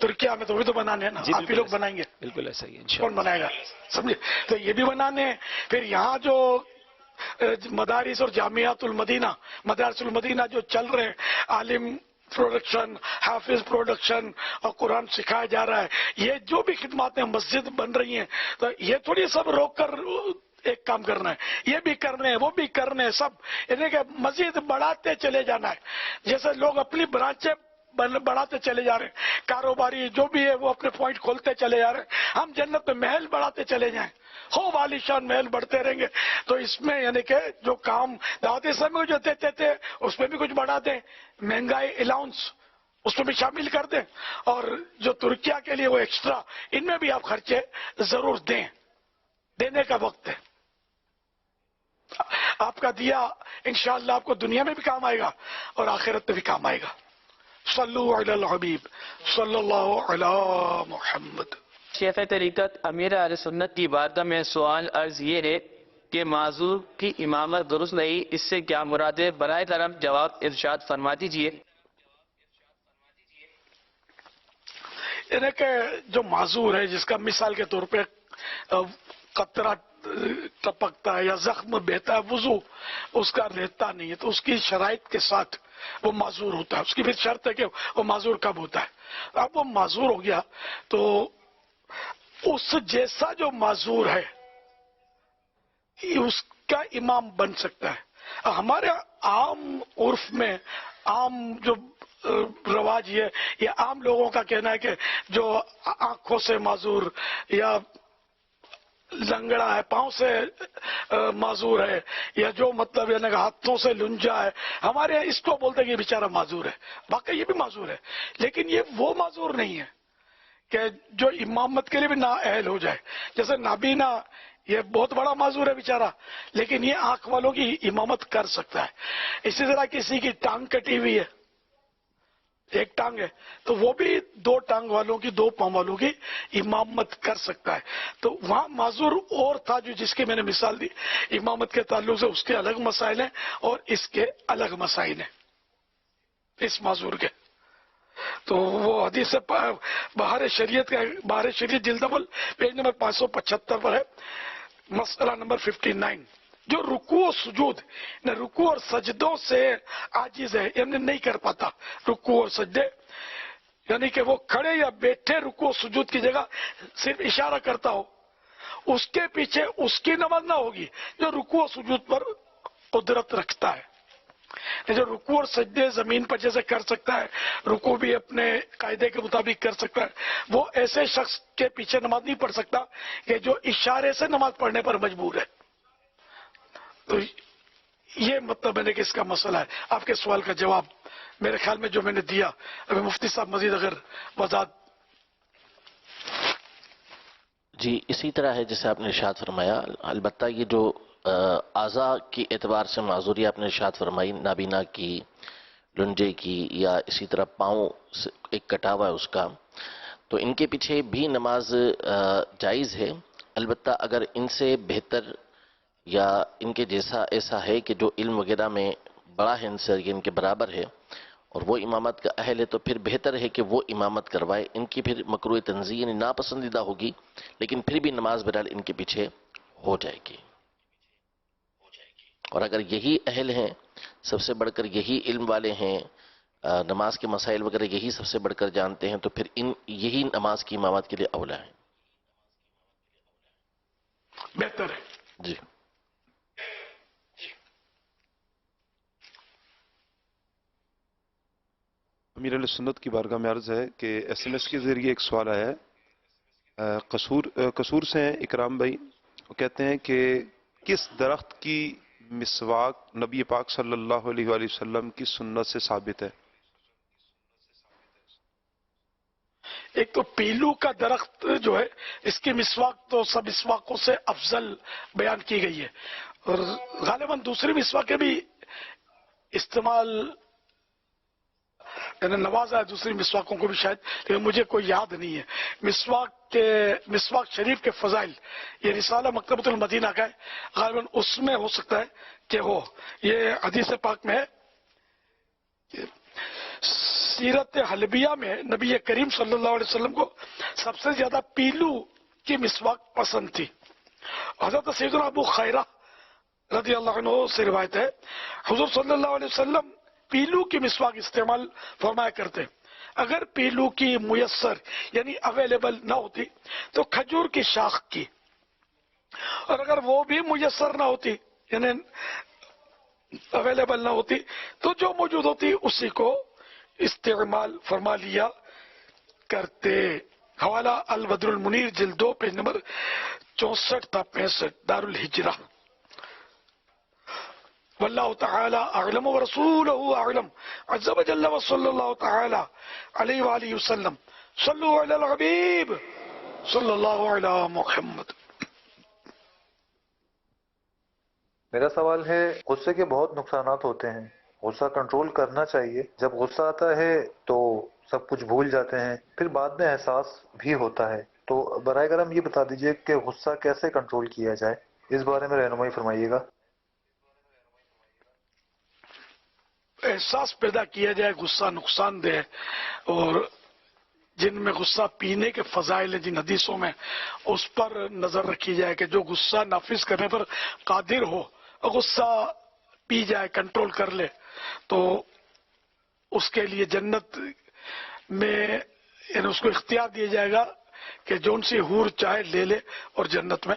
ترکیہ میں تو وہ تو بنانے ہیں نا, آپ ہی لوگ بنائیں گے. بالکل ایسا ہی کون بنائے گا سمجھے. تو یہ بھی بنانے ہیں. پھر یہاں جو مدارس اور جامعات المدینہ مدارس المدینہ جو چل رہے ہیں عالم پروڈکشن حافظ پروڈکشن اور قرآن سکھایا جا رہا ہے, یہ جو بھی خدماتیں مسجد بن رہی ہیں تو یہ تھوڑی سب روک کر ایک کام کرنا ہے, یہ بھی کرنے ہیں وہ بھی کرنے ہیں سب یعنی کہ مزید بڑھاتے چلے جانا ہے. جیسے لوگ اپنی برانچیں بڑھاتے چلے جا رہے ہیں, کاروباری جو بھی ہے وہ اپنے پوائنٹ کھولتے چلے جا رہے ہیں, ہم جنت میں محل بڑھاتے چلے جائیں, خوب عالیشان محل بڑھتے رہیں گے. تو اس میں یعنی کہ جو کام دعوت اسلامی کو جو دیتے تھے اس میں بھی کچھ بڑھا دیں, مہنگائی الاؤنس اس میں بھی شامل کر دیں, اور جو ترکیہ کے لیے وہ ایکسٹرا ان میں بھی آپ خرچے ضرور دیں. دینے کا وقت ہے. آپ کا دیا انشاءاللہ آپ کو دنیا میں بھی کام آئے گا اور آخرت میں بھی کام آئے گا. صلو علی الحبیب صلی اللہ علی محمد. شیخ طریقت امیر اہل سنت کی بارگاہ میں سوال عرض یہ ہے کہ معذور کی امامت درست نہیں, اس سے کیا مراد ہے؟ براہ کرم جواب ارشاد فرما دیجیے. یعنی کہ جو معذور ہے جس کا مثال کے طور پہ قطرہ ٹپکتا ہے یا زخم بہتا ہے, وضو اس کا رہتا نہیں ہے تو اس کی شرائط کے ساتھ وہ معذور ہوتا ہے. اس کی پھر شرط ہے کہ وہ معذور کب ہوتا ہے. اب وہ معذور ہو گیا تو اس جیسا جو معذور ہے اس کا امام بن سکتا ہے. ہمارے عام عرف میں عام جو رواج یہ عام لوگوں کا کہنا ہے کہ جو آنکھوں سے معذور یا لنگڑا ہے، پاؤں سے معذور ہے، یا جو مطلب یعنی ہاتھوں سے لنجا ہے، ہمارے یہاں اس کو بولتے ہیں کہ یہ بیچارہ معذور ہے. باقی یہ بھی معذور ہے، لیکن یہ وہ معذور نہیں ہے کہ جو امامت کے لیے بھی نااہل ہو جائے. جیسے نابینا یہ بہت بڑا معذور ہے بیچارہ، لیکن یہ آنکھ والوں کی امامت کر سکتا ہے. اسی طرح کسی کی ٹانگ کٹی ہوئی ہے، ایک ٹانگ ہے، تو وہ بھی 2 ٹانگ والوں کی 2 پاؤں والوں کی امامت کر سکتا ہے. تو وہاں معذور اور تھا جو جس کی میں نے مثال دی امامت کے تعلق سے، اس کے الگ مسائل ہیں اور اس کے الگ مسائل ہیں اس معذور کے. تو وہ حدیث بہار شریعت جلد اول پیج نمبر 575 پر ہے، مسئلہ نمبر 59. جو رکوع و سجود رکوع اور سجدوں سے عاجز ہے، یعنی نہیں کر پاتا رکوع اور سجدے، یعنی کہ وہ کھڑے یا بیٹھے رکوع و سجود کی جگہ صرف اشارہ کرتا ہو، اس کے پیچھے اس کی نماز نہ ہوگی جو رکوع و سجود پر قدرت رکھتا ہے. جو رکوع اور سجدے زمین پر جیسے کر سکتا ہے، رکوع بھی اپنے قاعدے کے مطابق کر سکتا ہے، وہ ایسے شخص کے پیچھے نماز نہیں پڑھ سکتا کہ جو اشارے سے نماز پڑھنے پر مجبور ہے. تو یہ مطلب ہے کہ اس کا مسئلہ ہے. آپ کے سوال کا جواب میرے خیال میں جو میں نے دیا، ابھی مفتی صاحب مزید اگر وضاحت. جی اسی طرح ہے جیسے آپ نے ارشاد فرمایا. البتہ یہ جو اعضاء کی اعتبار سے معذوری آپ نے ارشاد فرمائی، نابینا کی، لنجے کی، یا اسی طرح پاؤں ایک کٹا ہوا ہے اس کا، تو ان کے پیچھے بھی نماز جائز ہے. البتہ اگر ان سے بہتر یا ان کے جیسا ایسا ہے کہ جو علم وغیرہ میں بڑا ہے ان سے، یا ان کے برابر ہے اور وہ امامت کا اہل ہے، تو پھر بہتر ہے کہ وہ امامت کروائے. ان کی پھر مکروہ تنزیہ یعنی ناپسندیدہ ہوگی، لیکن پھر بھی نماز بہرحال ان کے پیچھے ہو جائے گی. اور اگر یہی اہل ہیں، سب سے بڑھ کر یہی علم والے ہیں، نماز کے مسائل وغیرہ یہی سب سے بڑھ کر جانتے ہیں، تو پھر یہی نماز کی امامت کے لیے اولا ہے. بہتر ہے. جی امیر علیہ سنت کی بارگاہ میں عرض ہے کہ ایس ایم ایس کے ذریعے ایک سوال آیا ہے. قصور سے ہیں اکرام بھائی، وہ کہتے ہیں کہ کس درخت کی مسواک نبی پاک صلی اللہ علیہ وآلہ وسلم کی سنت سے ثابت ہے؟ ایک تو پیلو کا درخت جو ہے، اس کی مسواک تو سب مسواکوں سے افضل بیان کی گئی ہے، اور غالباً دوسری مسواکیں بھی استعمال یعنی نوازا ہے دوسری مسواکوں کو بھی شاید، لیکن مجھے کوئی یاد نہیں ہے. مسواک شریف کے فضائل یہ رسالہ مکتبۃ المدینہ کا ہے، غالباً اس میں ہو سکتا ہے کہ ہو. یہ حدیث پاک میں ہے. سیرت حلبیہ میں نبی کریم صلی اللہ علیہ وسلم کو سب سے زیادہ پیلو کی مسواک پسند تھی. حضرت سیدنا ابو خیرہ رضی اللہ عنہ سے روایت ہے، حضور صلی اللہ علیہ وسلم پیلو کی مسواک استعمال فرمایا کرتے. اگر پیلو کی میسر یعنی اویلیبل نہ ہوتی تو کھجور کی شاخ کی، اور اگر وہ بھی میسر نہ ہوتی یعنی اویلیبل نہ ہوتی تو جو موجود ہوتی اسی کو استعمال فرما لیا کرتے. حوالہ البدر المنیر جلد 2 پیج نمبر 64 تا 65 دار الحجرہ. واللہ تعالی اعلم ورسولہ اعلم عز وجل وصلی اللہ تعالی علیہ وآلہ وسلم. صلو علی الحبیب صلی اللہ علی محمد. میرا سوال ہے، غصے کے بہت نقصانات ہوتے ہیں، غصہ کنٹرول کرنا چاہیے. جب غصہ آتا ہے تو سب کچھ بھول جاتے ہیں، پھر بعد میں احساس بھی ہوتا ہے. تو برائے کرم یہ بتا دیجئے کہ غصہ کیسے کنٹرول کیا جائے، اس بارے میں رہنمائی فرمائیے گا. احساس پیدا کیا جائے غصہ نقصان دہ، اور جن میں غصہ پینے کے فضائل ہیں جن حدیثوں میں، اس پر نظر رکھی جائے کہ جو غصہ نافذ کرنے پر قادر ہو، غصہ پی جائے، کنٹرول کر لے، تو اس کے لیے جنت میں یعنی اس کو اختیار دیا جائے گا کہ جون سی حور چاہے لے لے اور جنت میں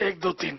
1 2 3,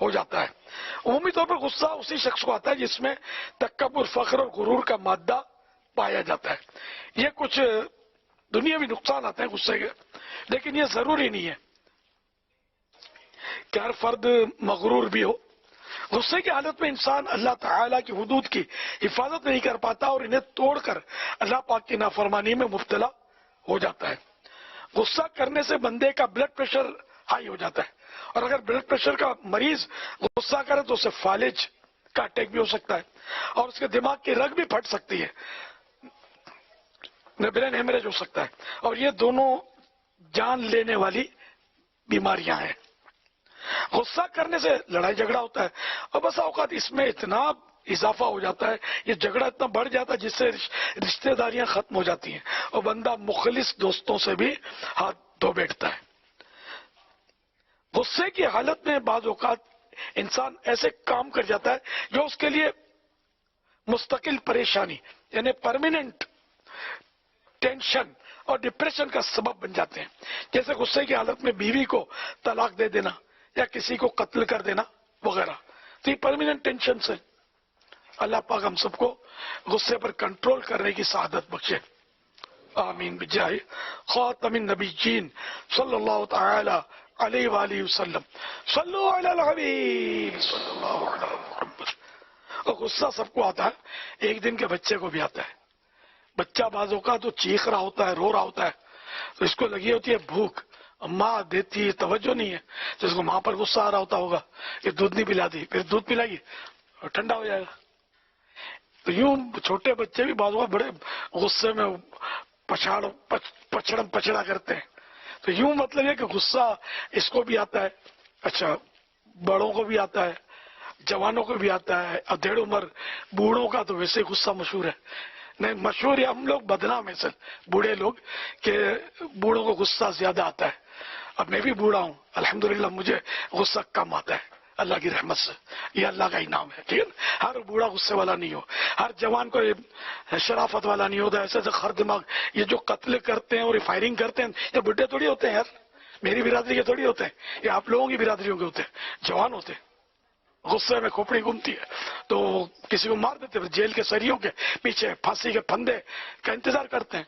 ہو جاتا ہے. عمومی طور پر غصہ اسی شخص کو آتا ہے جس میں تکبر، فخر اور غرور کا مادہ پایا جاتا ہے. یہ کچھ دنیاوی نقصان آتے ہیں غصے کے، لیکن یہ ضروری نہیں ہے کہ ہر فرد مغرور بھی ہو. غصے کی حالت میں انسان اللہ تعالیٰ کی حدود کی حفاظت نہیں کر پاتا اور انہیں توڑ کر اللہ پاک کی نافرمانی میں مبتلا ہو جاتا ہے. غصہ کرنے سے بندے کا بلڈ پریشر ہائی ہو جاتا ہے، اور اگر بلڈ پریشر کا مریض غصہ کرے تو اسے فالج کا اٹیک بھی ہو سکتا ہے اور اس کے دماغ کی رگ بھی پھٹ سکتی ہے، برین ہیمریج ہو سکتا ہے، اور یہ دونوں جان لینے والی بیماریاں ہیں. غصہ کرنے سے لڑائی جھگڑا ہوتا ہے اور بس اوقات اس میں اتنا اضافہ ہو جاتا ہے، یہ جھگڑا اتنا بڑھ جاتا ہے جس سے رشتہ داریاں ختم ہو جاتی ہیں اور بندہ مخلص دوستوں سے بھی ہاتھ دھو بیٹھتا ہے. غصے کی حالت میں بعض اوقات انسان ایسے کام کر جاتا ہے جو اس کے لیے مستقل پریشانی یعنی پرماننٹ ٹینشن اور ڈپریشن کا سبب بن جاتے ہیں، جیسے غصے کی حالت میں بیوی کو طلاق دے دینا یا کسی کو قتل کر دینا وغیرہ. تو یہ پرماننٹ ٹینشن سے اللہ پاک ہم سب کو غصے پر کنٹرول کرنے کی سعادت بخشے. آمین بجاہ خاتم النبیین صلی اللہ تعالی علیہ وآلہ وسلم. صلو علی الحبیب صلی اللہ علیہ محمد. اور غصہ سب کو آتا ہے، ایک دن کے بچے کو بھی آتا ہے. بچہ بعض اوقات تو چیخ رہا ہوتا ہے، رو رہا ہوتا ہے، تو اس کو لگی ہوتی ہے بھوک، ماں دیتی ہے، توجہ نہیں ہے، تو اس کو ماں پر غصہ آ رہا ہوتا ہوگا کہ دودھ نہیں پلا دی، پھر دودھ پلائیے اور ٹھنڈا ہو جائے گا. تو یوں چھوٹے بچے بھی بعض اوقات بڑے غصے میں پچھڑا کرتے ہیں. تو یوں مطلب ہے کہ غصہ اس کو بھی آتا ہے، اچھا بڑوں کو بھی آتا ہے، جوانوں کو بھی آتا ہے، ادھیڑ عمر بوڑھوں کا تو ویسے غصہ مشہور ہے. نہیں مشہور ہے، ہم لوگ بدنام ہیں سر بوڑھے لوگ کہ بوڑھوں کو غصہ زیادہ آتا ہے. اب میں بھی بوڑھا ہوں الحمدللہ، مجھے غصہ کم آتا ہے اللہ کی رحمت سے، یہ اللہ کا انعام ہے. ٹھیک ہے، ہر بوڑھا غصے والا نہیں ہو، ہر جوان کو شرافت والا نہیں ہوتا. ایسے ہر دماغ یہ جو قتل کرتے ہیں اور فائرنگ کرتے ہیں یہ بڈھے تھوڑی ہوتے ہیں یار، میری برادری کے تھوڑی ہوتے ہیں، یہ آپ لوگوں کی برادریوں کے ہوتے ہیں، جوان ہوتے ہیں. غصے میں کھوپڑی گھومتی ہے تو کسی کو مار دیتے، جیل کے سریوں کے پیچھے پھانسی کے پھندے کا انتظار کرتے ہیں.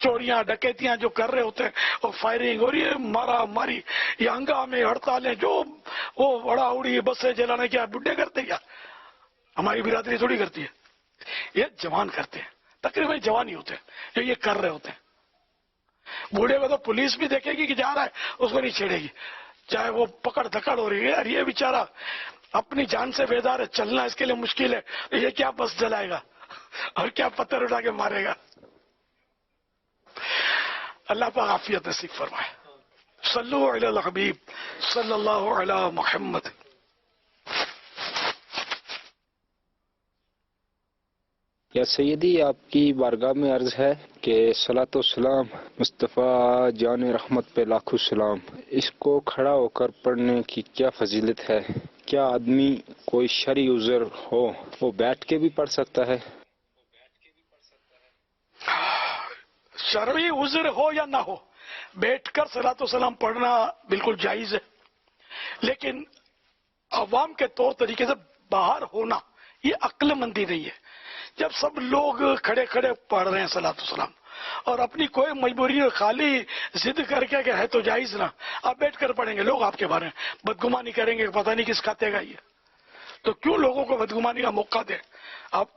چوریاں ڈکیتیاں جو کر رہے ہوتے ہیں اور فائرنگ اور یہ مارا ماری، یہ ہنگامے ہڑتالیں جو وہ اڑا اڑی بسیں جلانے کیا بڈھے کرتے کیا، ہماری برادری تھوڑی کرتی ہے، یہ جوان کرتے ہیں. تقریباً جوان ہی ہوتے ہیں جو یہ کر رہے ہوتے ہیں. بوڑھے کو تو پولیس بھی دیکھے گی کہ جا رہا ہے اس کو نہیں چھیڑے گی، چاہے وہ پکڑ دھکڑ ہو رہی ہے. اور یہ بیچارہ اپنی جان سے بیدار ہے، چلنا اس کے لیے مشکل ہے، تو یہ کیا بس جلائے گا اور کیا پتھر اٹھا کے مارے گا. اللہ پاک عافیت نصیب فرمائے. صلو علی الحبیب صلی اللہ علی محمد. یا سیدی آپ کی بارگاہ میں عرض ہے کہ صلاۃ و سلام مصطفیٰ جان رحمت پہ لاکھوں سلام، اس کو کھڑا ہو کر پڑھنے کی کیا فضیلت ہے؟ کیا آدمی کوئی شرعی عذر ہو وہ بیٹھ کے بھی پڑھ سکتا ہے؟ شرعی عذر ہو یا نہ ہو، بیٹھ کر صلاۃ و سلام پڑھنا بالکل جائز ہے، لیکن عوام کے طور طریقے سے باہر ہونا یہ عقل مندی نہیں ہے. جب سب لوگ کھڑے کھڑے پڑھ رہے ہیں صلاۃ و سلام اور اپنی کوئی مجبوری خالی ضد کر کے کہ ہے تو جائز نہ، آپ بیٹھ کر پڑھیں گے، لوگ آپ کے بارے میں بدگمانی کریں گے، پتہ نہیں کس کھاتے گا. یہ تو کیوں لوگوں کو بدگمانی کا موقع دیں؟ آپ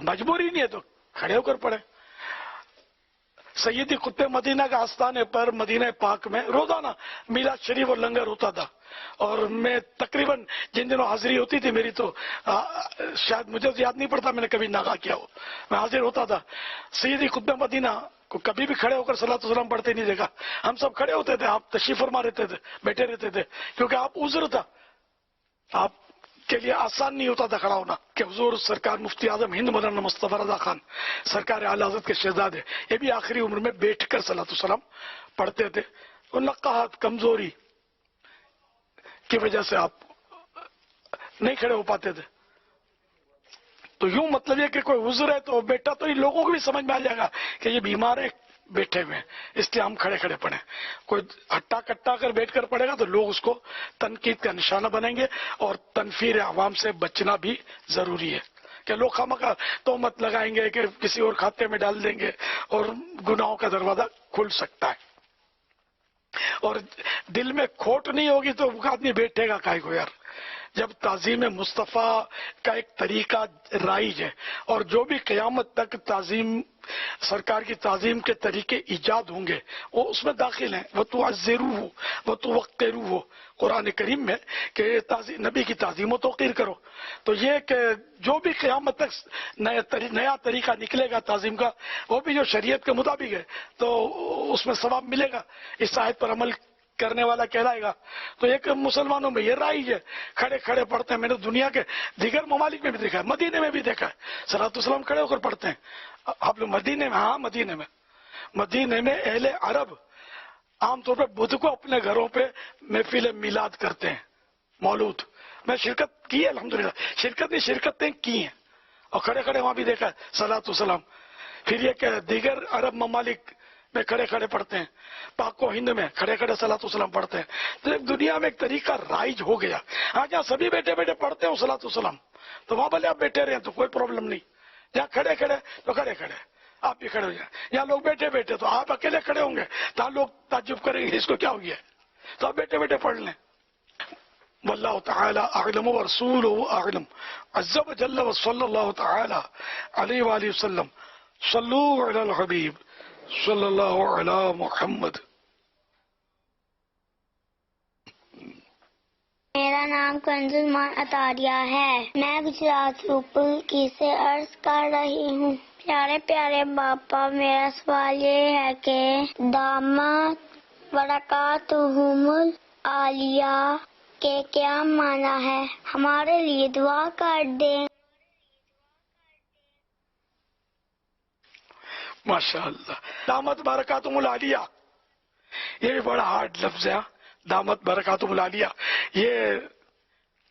مجبوری نہیں ہے تو کھڑے ہو کر پڑھیں. سیدی قطب مدینہ کا آستانے پر مدینہ پاک میں روزانہ میلاد شریف اور لنگر ہوتا تھا، اور میں تقریباً جن دنوں حاضری ہوتی تھی میری تو شاید مجھے یاد نہیں پڑتا میں نے کبھی ناغا کیا ہو، میں حاضر ہوتا تھا. سیدی قطب مدینہ کو کبھی بھی کھڑے ہو کر صلاۃ و سلام پڑھتے نہیں دیکھا. ہم سب کھڑے ہوتے تھے، آپ تشریف فرما رہتے تھے، بیٹھے رہتے تھے، کیونکہ آپ عذر تھا، آپ کے لیے آسان نہیں ہوتا تھا کھڑا ہونا. کہ حضور سرکار مفتی اعظم ہند مولانا مصطفیٰ رضا خان سرکار اعلی حضرت کے شہزادے، یہ بھی آخری عمر میں بیٹھ کر صلاۃ السلام پڑھتے تھے. لقاحت کمزوری کی وجہ سے آپ نہیں کھڑے ہو پاتے تھے. تو یوں مطلب یہ کہ کوئی عذر ہے تو بیٹا، تو ان لوگوں کو بھی سمجھ میں آ جائے گا کہ یہ بیمار ہے، بیٹھے ہوئے ہیں، اس لیے ہم کھڑے کھڑے پڑھیں. کوئی ہٹا کٹا کر بیٹھ کر پڑھے گا تو لوگ اس کو تنقید کا نشانہ بنیں گے، اور تنفیر عوام سے بچنا بھی ضروری ہے کہ لوگ خامخواہ تہمت لگائیں گے کہ کسی اور کھاتے میں ڈال دیں گے اور گناہوں کا دروازہ کھل سکتا ہے. اور دل میں کھوٹ نہیں ہوگی تو آدمی بیٹھے گا کائے کو یار. جب تعظیم مصطفیٰ کا ایک طریقہ رائج ہے، اور جو بھی قیامت تک تعظیم سرکار کی تعظیم کے طریقے ایجاد ہوں گے وہ اس میں داخل ہیں. وہ تو عزیرو ہو، وہ تو وقتیرو ہو قرآن کریم میں کہ نبی کی تعظیم و توقیر کرو. تو یہ کہ جو بھی قیامت تک نیا طریقہ نکلے گا تعظیم کا، وہ بھی جو شریعت کے مطابق ہے تو اس میں ثواب ملے گا، اس آیت پر عمل کرنے والا کہلائے گا. تو ایک مسلمانوں میں یہ رائج ہے، کھڑے کھڑے پڑھتے ہیں. میں نے دنیا کے دیگر ممالک میں بھی دیکھا ہے، مدینے میں بھی دیکھا ہے، صلاۃ والسلام کھڑے ہو کر پڑھتے ہیں. آپ لوگ مدینے میں؟ ہاں مدینے میں اہل عرب عام طور پہ بدھ کو اپنے گھروں پہ محفل میلاد کرتے ہیں، مولود. میں شرکت کی ہے الحمدللہ، شرکتیں کی ہیں، اور کھڑے کھڑے وہاں بھی دیکھا ہے صلاۃ والسلام. پھر یہ کہ دیگر عرب ممالک میں کھڑے کھڑے پڑھتے ہیں، پاک و ہند میں کھڑے کھڑے صلاۃ والسلام پڑھتے ہیں. تو ایک دنیا میں ایک طریقہ رائج ہو گیا. ہاں جہاں سبھی بیٹھے بیٹھے پڑھتے ہیں صلاۃ والسلام تو وہاں بھلے آپ بیٹھے رہیں تو کوئی پرابلم نہیں. جہاں کھڑے کھڑے تو کھڑے کھڑے آپ بھی کھڑے ہو جائیں. یہاں لوگ بیٹھے بیٹھے تو آپ اکیلے کھڑے ہوں گے تو لوگ تعجب کریں گے اس کو کیا ہو گیا، تو آپ بیٹھے بیٹھے پڑھ لیں. واللہ تعالی اعلم ورسولہ اعلم عز وجل وصلی اللہ تعالی علیہ وآلہ وسلم. صلو علی الحبیب صلی اللہ علی محمد. میرا نام کنزمان عطاریہ ہے. میں گجرات روپل سے عرض کر رہی ہوں. پیارے پیارے باپا، میرا سوال یہ ہے کہ دامت برکاتہم العالیہ کے کیا معنی ہے؟ ہمارے لیے دعا کر دیں. ماشاءاللہ. دامت برکاتہم العالیہ یہ بھی بڑا ہارڈ لفظ ہے. دامت برکاتہم العالیہ یہ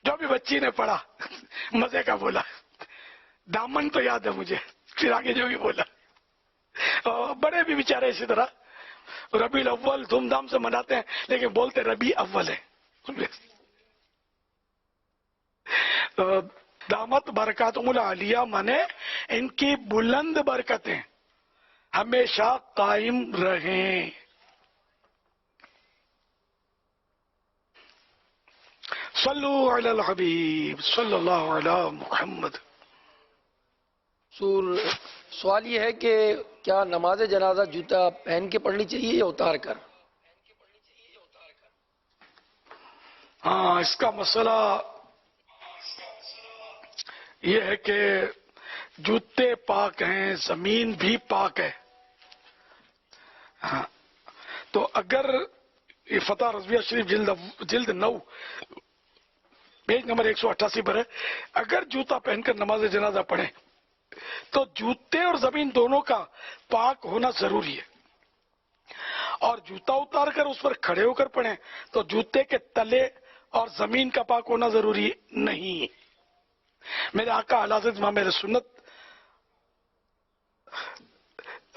جو بھی بچی نے پڑھا مزے کا بولا. دامن تو یاد ہے مجھے، پھر آگے جو بھی بولا. بڑے بھی بیچارے اسی طرح ربیع الاول دھوم دھام سے مناتے ہیں لیکن بولتے ربیع اول ہے. دامت برکاتہم العالیہ مانے ان کی بلند برکتیں ہمیشہ قائم رہیں. صلو علی الحبیب صلی اللہ علی محمد. سوال یہ ہے کہ کیا نماز جنازہ جوتا پہن کے پڑھنی چاہیے یا اتار کر؟ ہاں، اس کا مسئلہ یہ ہے کہ جوتے پاک ہیں، زمین بھی پاک ہے. ہاں تو اگر یہ فتح رضویہ شریف جلد 9 پیج نمبر 188 پر ہے، اگر جوتا پہن کر نماز جنازہ پڑھیں تو جوتے اور زمین دونوں کا پاک ہونا ضروری ہے. اور جوتا اتار کر اس پر کھڑے ہو کر پڑھیں تو جوتے کے تلے اور زمین کا پاک ہونا ضروری نہیں. میرے آقا اعلی حضرت امام اہل سنت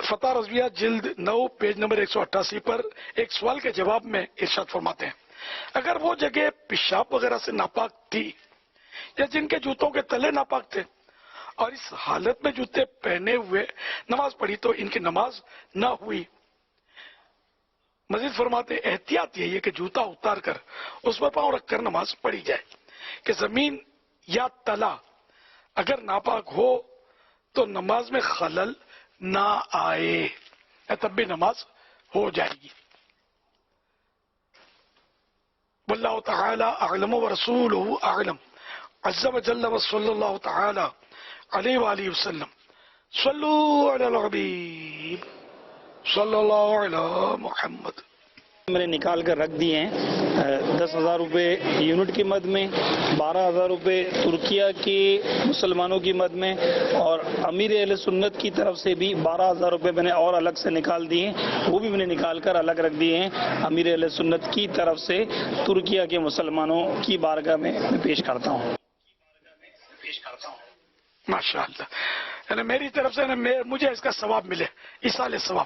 فتح رضویہ جلد 9 پیج نمبر 188 پر ایک سوال کے جواب میں ارشاد فرماتے ہیں، اگر وہ جگہ پیشاب وغیرہ سے ناپاک تھی یا جن کے جوتوں کے تلے ناپاک تھے اور اس حالت میں جوتے پہنے ہوئے نماز پڑھی تو ان کی نماز نہ ہوئی. مزید فرماتے احتیاط یہی ہے کہ جوتا اتار کر اس پر پاؤں رکھ کر نماز پڑھی جائے کہ زمین یا تلا اگر ناپاک ہو تو نماز میں خلل نہ آئے، تب بھی نماز ہو جائے گی. واللہ تعالی اعلم ورسولہ اعلم عز وجل وصلی اللہ تعالی علیہ وآلہ وسلم. صلو علی الحبیب صلی اللہ علی محمد. میں نے نکال کر رکھ دیے ہیں 10,000 روپے یونٹ کی مد میں، 12,000 روپے ترکیہ کی مسلمانوں کی مد میں، اور امیر اہل سنت کی طرف سے بھی 12,000 روپے میں نے اور الگ سے نکال دیے ہیں، وہ بھی میں نے نکال کر الگ رکھ دیے ہیں. امیر اہل سنت کی طرف سے ترکیہ کے مسلمانوں کی بارگاہ میں پیش کرتا ہوں. ماشاءاللہ. یعنی میری طرف سے مجھے اس کا ثواب ملے، ایصال ثواب.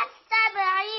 as-sab'i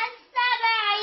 as-sab'i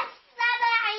as-sab'i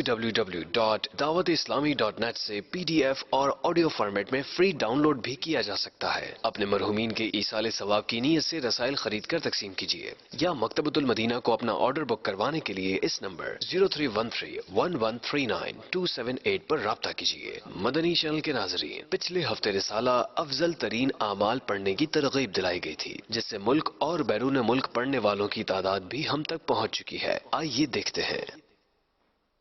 www.dawatislami.net سے PDF اور آڈیو فارمیٹ میں فری ڈاؤن لوڈ بھی کیا جا سکتا ہے۔ اپنے مرحومین کے ایصال ثواب کی نیت سے رسائل خرید کر تقسیم کیجیے یا مکتبۃ المدینہ کو اپنا آرڈر بک کروانے کے لیے اس نمبر 0313-1139-278 پر رابطہ کیجیے۔ مدنی چینل کے ناظرین، پچھلے ہفتے رسالہ افضل ترین اعمال پڑھنے کی ترغیب دلائی گئی تھی، جس سے ملک اور بیرون ملک پڑھنے والوں کی تعداد بھی ہم تک پہنچ چکی ہے۔ آئیے دیکھتے ہیں۔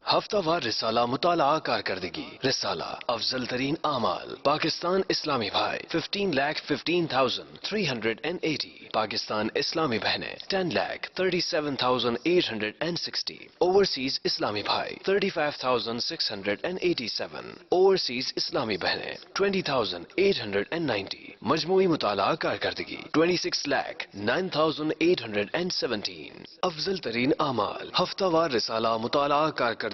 ہفتہ وار رسالہ مطالعہ کارکردگی۔ رسالہ افضل ترین اعمال پاکستان اسلامی بھائی 15,15,380، پاکستان اسلامی بہنیں 10,37,860، اوورسیز اسلامی بھائی 35,687، اوورسیز اسلامی بہنیں 20,890، مجموعی مطالعہ کارکردگی 26,09,817۔ افضل ترین اعمال ہفتہ وار رسالہ مطالعہ کارکردگی،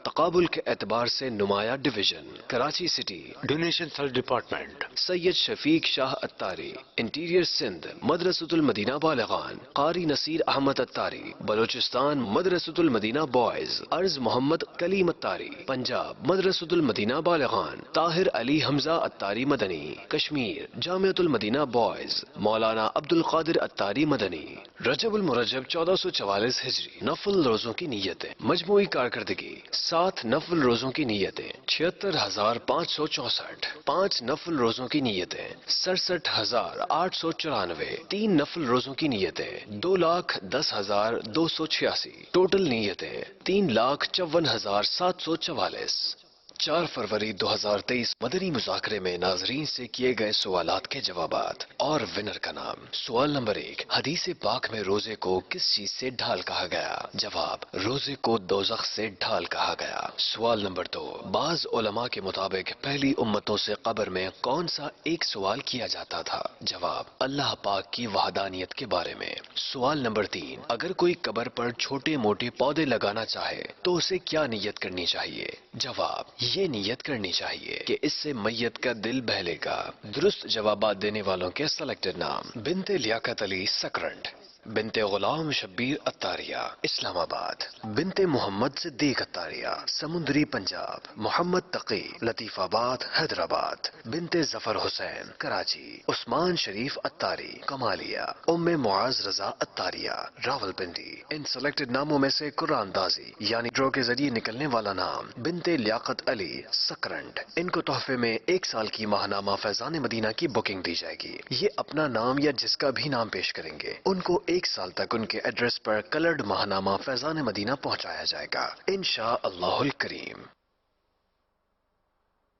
تقابل کے اعتبار سے نمایاں division, Karachi city, donation cell department, Syed Shafiq Shah Attari, interior Sindh, Madrasatul Madina بالغان، قاری نصیر احمد اتاری، بلوچستان مدرسۃ المدینہ بوائز، عرض محمد کلیم اتاری، پنجاب مدرسۃ المدینہ بالغان، طاہر علی حمزہ اتاری مدنی، کشمیر جامعۃ المدینہ بوائز، مولانا عبد القادر اتاری مدنی۔ رجب المرجب 1444 ہجری، نفل روزوں کی نیتیں، مجموعی کارکردگی 7 نفل روزوں کی نیتیں 76,564، 5 نفل روزوں کی نیتیں 67,894، 3 نفل روزوں کی نیتیں 2,10,286، ٹوٹل نیتیں 3,54,744۔ 4 فروری 2023 مدنی مذاکرے میں ناظرین سے کیے گئے سوالات کے جوابات اور ونر کا نام۔ سوال نمبر 1، حدیث پاک میں روزے کو کس چیز سے ڈھال کہا گیا؟ جواب، روزے کو دوزخ سے ڈھال کہا گیا۔ سوال نمبر 2، بعض علماء کے مطابق پہلی امتوں سے قبر میں کون سا ایک سوال کیا جاتا تھا؟ جواب، اللہ پاک کی وحدانیت کے بارے میں۔ سوال نمبر 3، اگر کوئی قبر پر چھوٹے موٹے پودے لگانا چاہے تو اسے کیا نیت کرنی چاہیے؟ جواب، یہ نیت کرنی چاہیے کہ اس سے میت کا دل بہلے گا۔ درست جوابات دینے والوں کے سلیکٹڈ نام: بنت لیاقت علی سکرنٹ، بنت غلام شبیر اتاریہ اسلام آباد، بنت محمد صدیق اتاریہ سمندری پنجاب، محمد تقی لطیف آباد حیدرآباد، بنت ظفر حسین کراچی، عثمان شریف اتاری کمالیہ، ام معاذ رضا اتاریہ راولپنڈی۔ ان سلیکٹڈ ناموں میں سے قرآن اندازی یعنی ڈرا کے ذریعے نکلنے والا نام بنت لیاقت علی سکرنٹ، ان کو تحفے میں 1 سال کی ماہنامہ فیضان مدینہ کی بکنگ دی جائے گی۔ یہ اپنا نام یا جس کا بھی نام پیش کریں گے، ان کو 1 سال تک ان کے ایڈریس پر کلرڈ ماہنامہ فیضان مدینہ پہنچایا جائے گا انشاءاللہ الکریم۔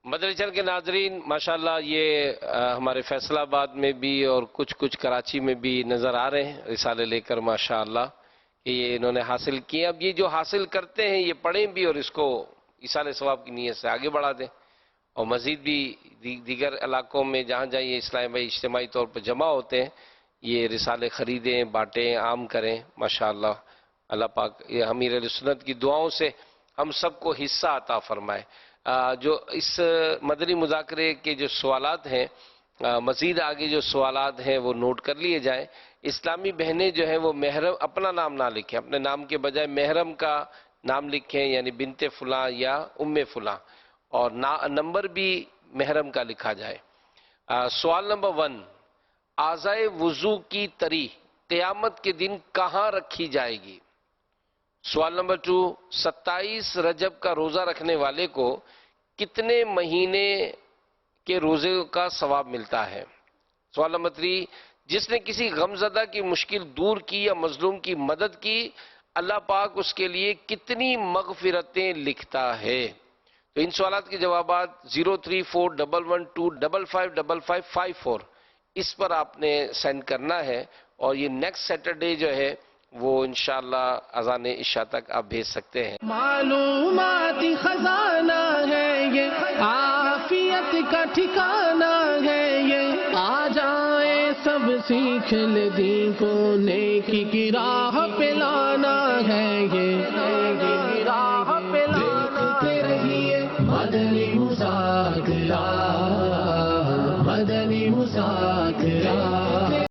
مدنی چینل کے ناظرین، ماشاءاللہ یہ ہمارے فیصل آباد میں بھی اور کچھ کراچی میں بھی نظر آ رہے ہیں رسالے لے کر، ماشاءاللہ کہ یہ انہوں نے حاصل کیے۔ اب یہ جو حاصل کرتے ہیں یہ پڑھیں بھی اور اس کو ایصال ثواب کی نیت سے آگے بڑھا دیں، اور مزید بھی دیگر علاقوں میں جہاں جہاں یہ اسلامی بھائی اجتماعی طور پر جمع ہوتے ہیں یہ رسالے خریدیں، بانٹیں، عام کریں۔ ماشاءاللہ اللہ پاک یہ امیر اہل سنت کی دعاؤں سے ہم سب کو حصہ عطا فرمائے۔ جو اس مدنی مذاکرے کے جو سوالات ہیں، مزید آگے جو سوالات ہیں وہ نوٹ کر لیے جائیں۔ اسلامی بہنیں جو ہیں وہ محرم اپنا نام نہ لکھیں، اپنے نام کے بجائے محرم کا نام لکھیں، یعنی بنت فلاں یا ام فلاں، اور نمبر بھی محرم کا لکھا جائے۔ سوال نمبر 1، اعضائے وضو کی تری قیامت کے دن کہاں رکھی جائے گی؟ سوال نمبر 2، 27 رجب کا روزہ رکھنے والے کو کتنے مہینے کے روزے کا ثواب ملتا ہے؟ سوال نمبر 3، جس نے کسی غمزدہ کی مشکل دور کی یا مظلوم کی مدد کی، اللہ پاک اس کے لیے کتنی مغفرتیں لکھتا ہے؟ تو ان سوالات کے جوابات 03411255554 اس پر آپ نے سینڈ کرنا ہے، اور یہ نیکسٹ سیٹرڈے جو ہے وہ انشاءاللہ اذان عشاء تک آپ بھیج سکتے ہیں۔ معلومات خزانہ ہے یہ، عافیت کا ٹھکانہ ہے یہ، آ جائے سب سیکھ لے دین کو، نیکی کی راہ پہ لانا ہے یہ، راہ پہ دیکھتے رہیے مدنی مذاکرہ، مدنی مذاکرہ۔